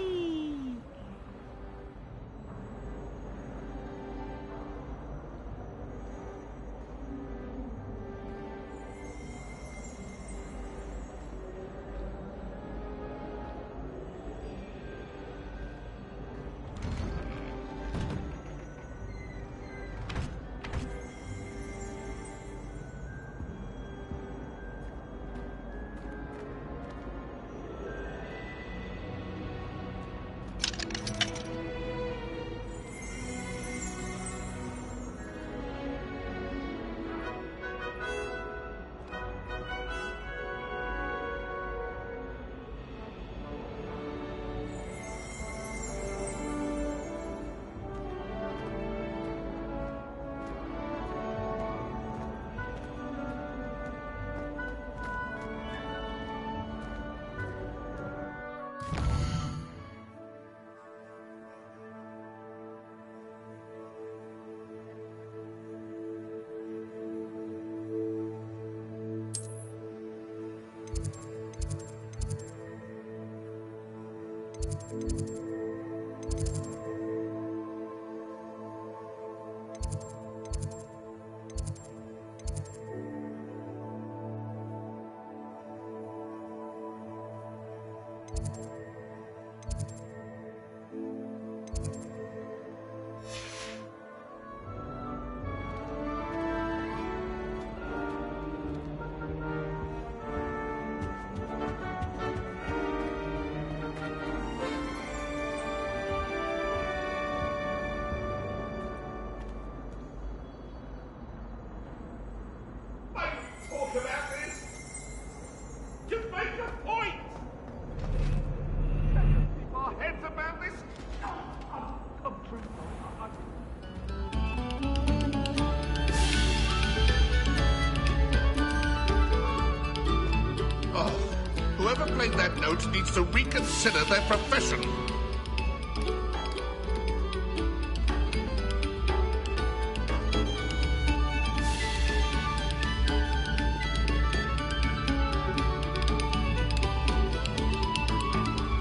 whoever played that note needs to reconsider their profession.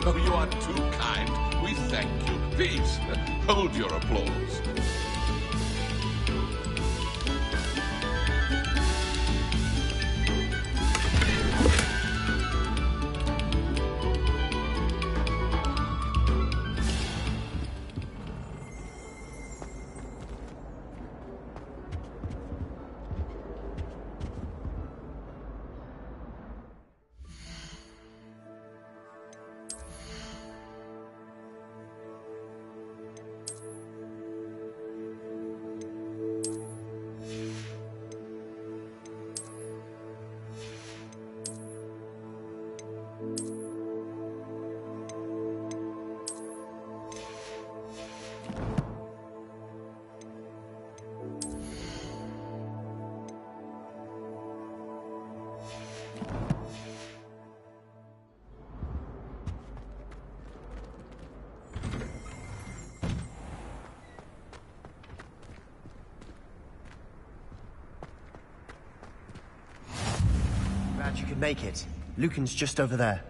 Oh, you are too kind. We thank you. Please, hold your applause. Glad you could make it. Lucan's just over there.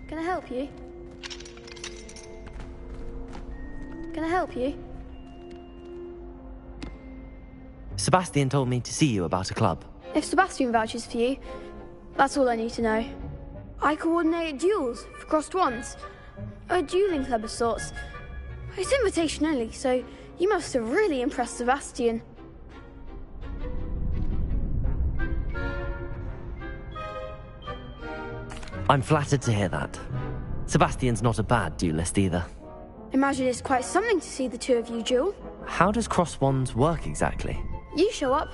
Can I help you? Can I help you? Sebastian told me to see you about a club. If Sebastian vouches for you, that's all I need to know. I coordinate duels for crossed wands. A dueling club of sorts. It's invitation only, so you must have really impressed Sebastian. I'm flattered to hear that. Sebastian's not a bad duelist either. Imagine it's quite something to see the two of you duel. How does cross wands work exactly? You show up,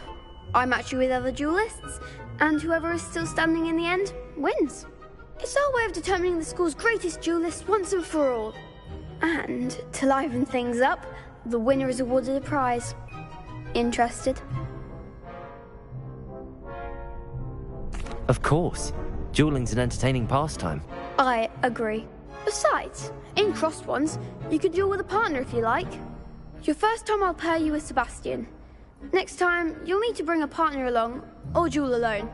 I match you with other duelists, and whoever is still standing in the end wins. It's our way of determining the school's greatest duelist once and for all. And to liven things up, the winner is awarded a prize. Interested? Of course. Dueling's an entertaining pastime. I agree. Besides, in crossed ones, you could duel with a partner if you like. Your first time I'll pair you with Sebastian. Next time, you'll need to bring a partner along, or duel alone.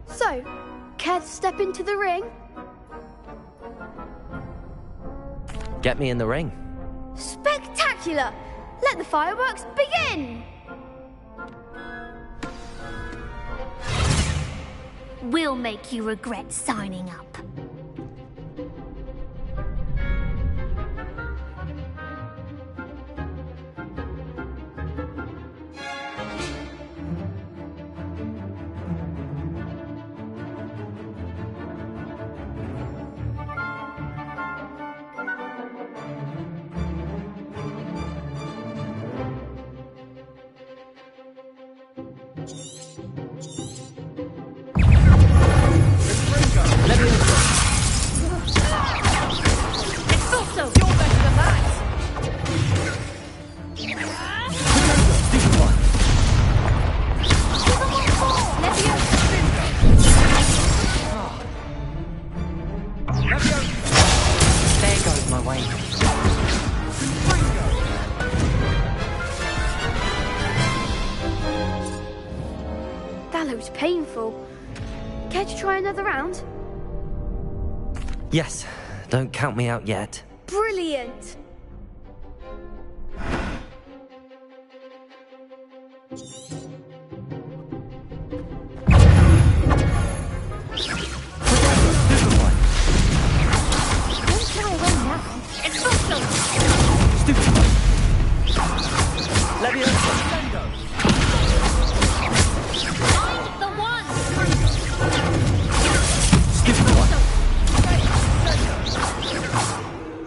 So, care to step into the ring? Get me in the ring. Spectacular! Let the fireworks begin! We'll make you regret signing up. That looks painful. Care to try another round? Yes, don't count me out yet. Brilliant!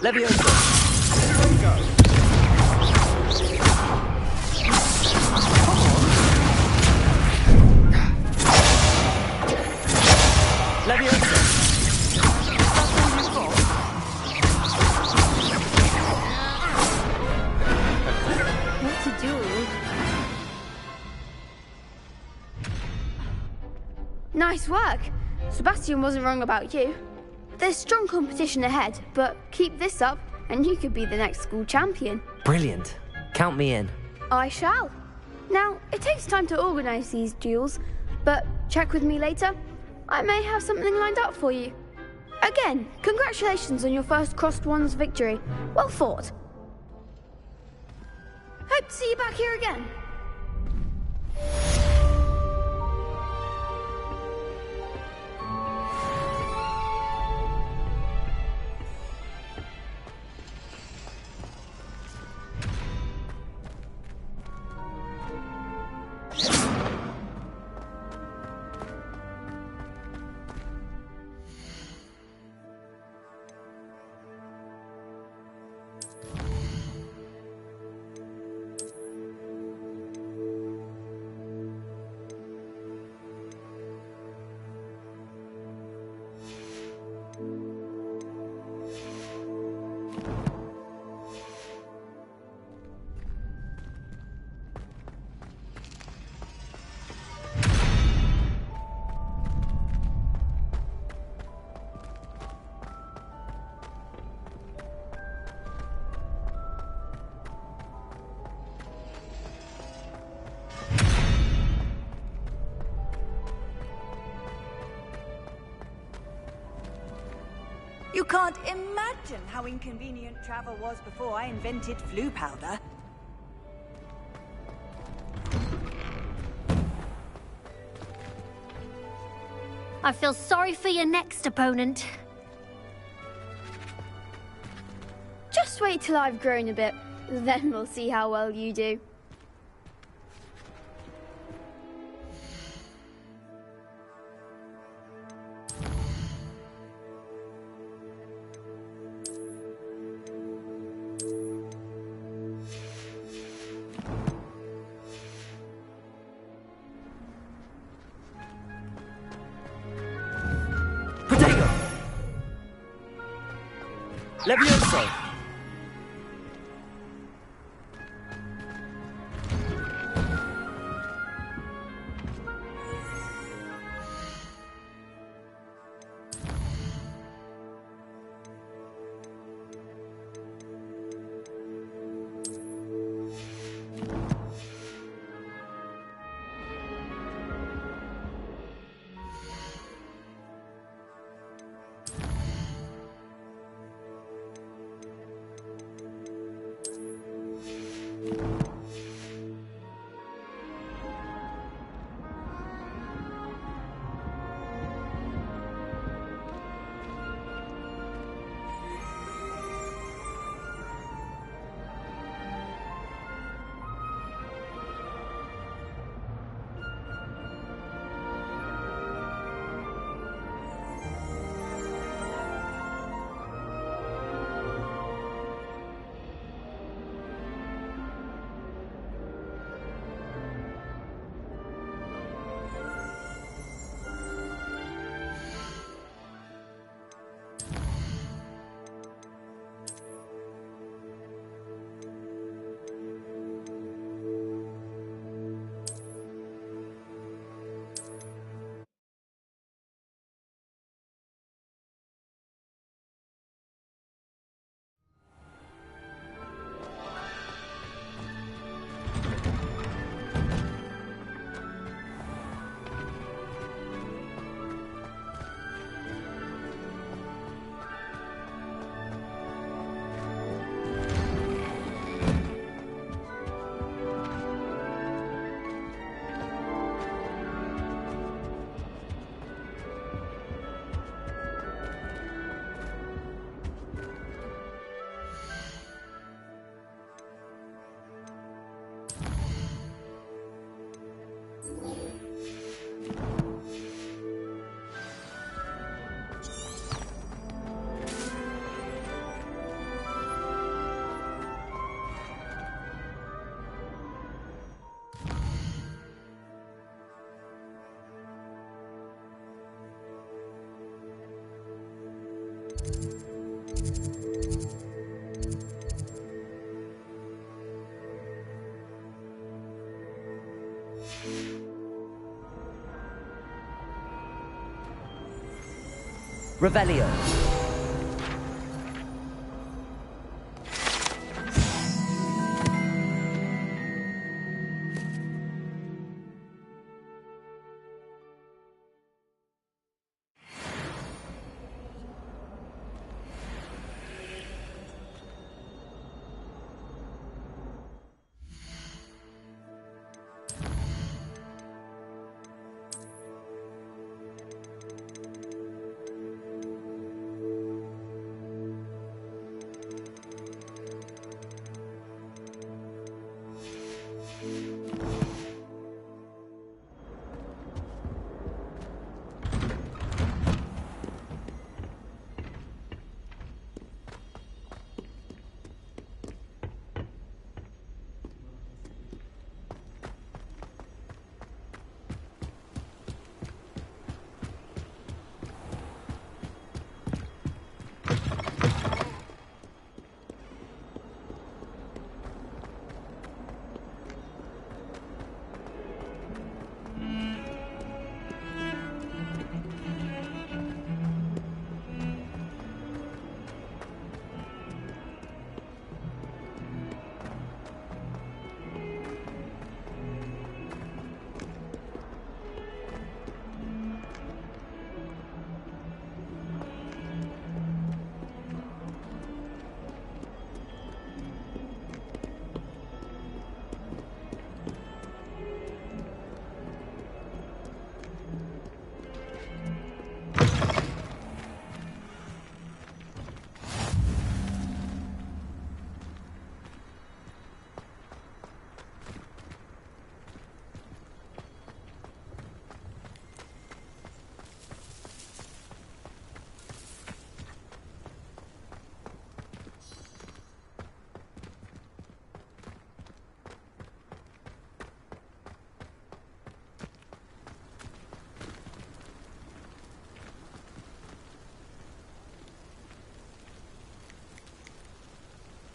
Leviosa! Here we go! Leviosa! What's a duel? Nice work! Sebastian wasn't wrong about you. There's strong competition ahead, but keep this up and you could be the next school champion. Brilliant. Count me in. I shall. Now, it takes time to organise these duels, but check with me later. I may have something lined up for you. Again, congratulations on your first Crossed Wands victory. Well fought. Hope to see you back here again. You can't imagine how inconvenient travel was before I invented flu powder. I feel sorry for your next opponent. Just wait till I've grown a bit, then we'll see how well you do. Leviosa! Revelio.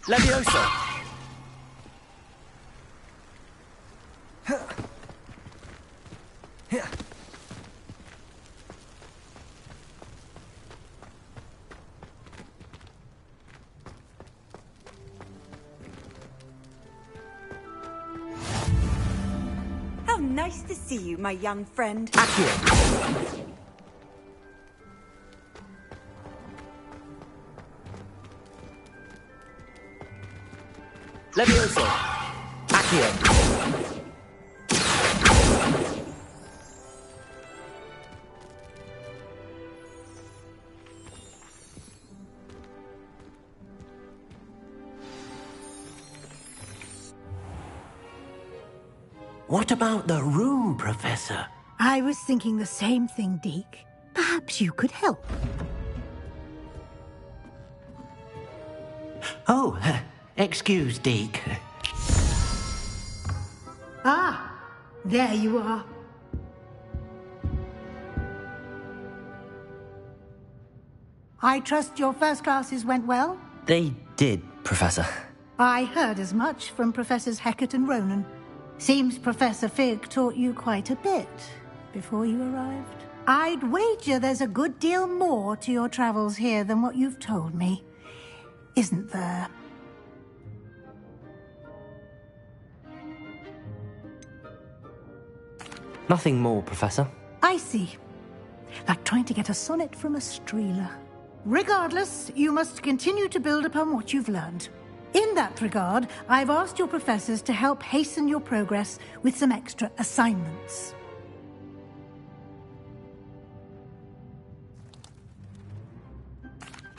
Leviosa! How nice to see you, my young friend. Leviosa! Accio! What about the room, Professor? I was thinking the same thing, Deke. Perhaps you could help. Oh, excuse, Deke. Ah, there you are. I trust your first classes went well? They did, Professor. I heard as much from Professors Hecat and Ronan. Seems Professor Fig taught you quite a bit before you arrived. I'd wager there's a good deal more to your travels here than what you've told me. Isn't there? Nothing more, Professor. I see. Like trying to get a sonnet from a streeler. Regardless, you must continue to build upon what you've learned. In that regard, I've asked your professors to help hasten your progress with some extra assignments.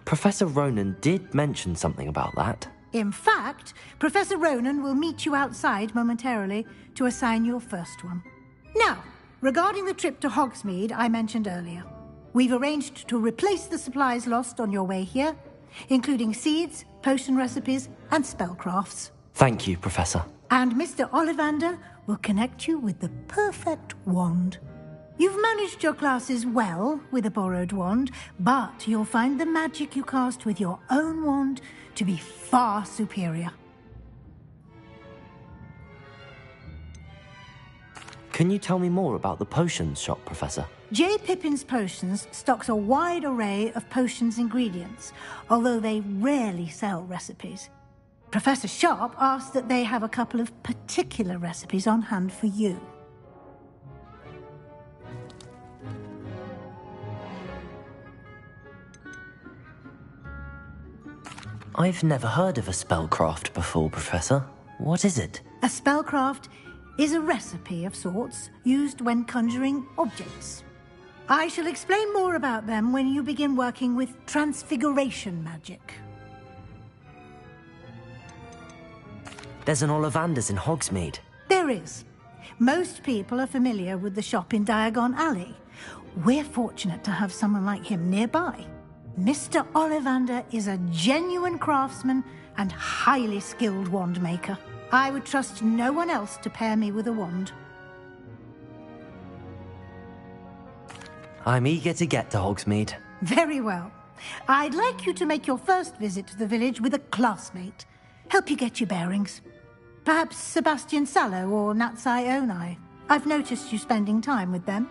Professor Ronan did mention something about that. In fact, Professor Ronan will meet you outside momentarily to assign your first one. Now, regarding the trip to Hogsmeade I mentioned earlier, we've arranged to replace the supplies lost on your way here, including seeds, potion recipes, and spellcrafts. Thank you, Professor. And Mr. Ollivander will connect you with the perfect wand. You've managed your classes well with a borrowed wand, but you'll find the magic you cast with your own wand to be far superior. Can you tell me more about the potions shop, Professor? J. Pippin's Potions stocks a wide array of potions ingredients, although they rarely sell recipes. Professor Sharp asked that they have a couple of particular recipes on hand for you. I've never heard of a spellcraft before, Professor. What is it? A spellcraft is a recipe of sorts used when conjuring objects. I shall explain more about them when you begin working with transfiguration magic. There's an Ollivander's in Hogsmeade. There is. Most people are familiar with the shop in Diagon Alley. We're fortunate to have someone like him nearby. Mr. Ollivander is a genuine craftsman and highly skilled wand maker. I would trust no one else to pair me with a wand. I'm eager to get to Hogsmeade. Very well. I'd like you to make your first visit to the village with a classmate. Help you get your bearings. Perhaps Sebastian Sallow or Natsai Onai. I've noticed you spending time with them.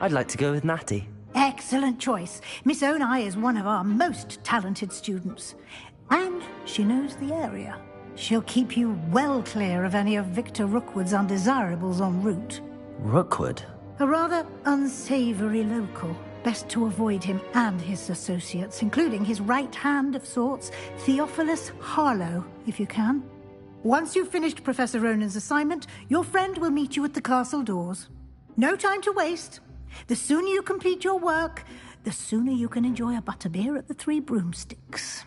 I'd like to go with Natty. Excellent choice. Miss Onai is one of our most talented students. And she knows the area. She'll keep you well clear of any of Victor Rookwood's undesirables en route. Rookwood? A rather unsavory local. Best to avoid him and his associates, including his right hand of sorts, Theophilus Harlow, if you can. Once you've finished Professor Ronan's assignment, your friend will meet you at the castle doors. No time to waste. The sooner you complete your work, the sooner you can enjoy a butterbeer at the Three Broomsticks.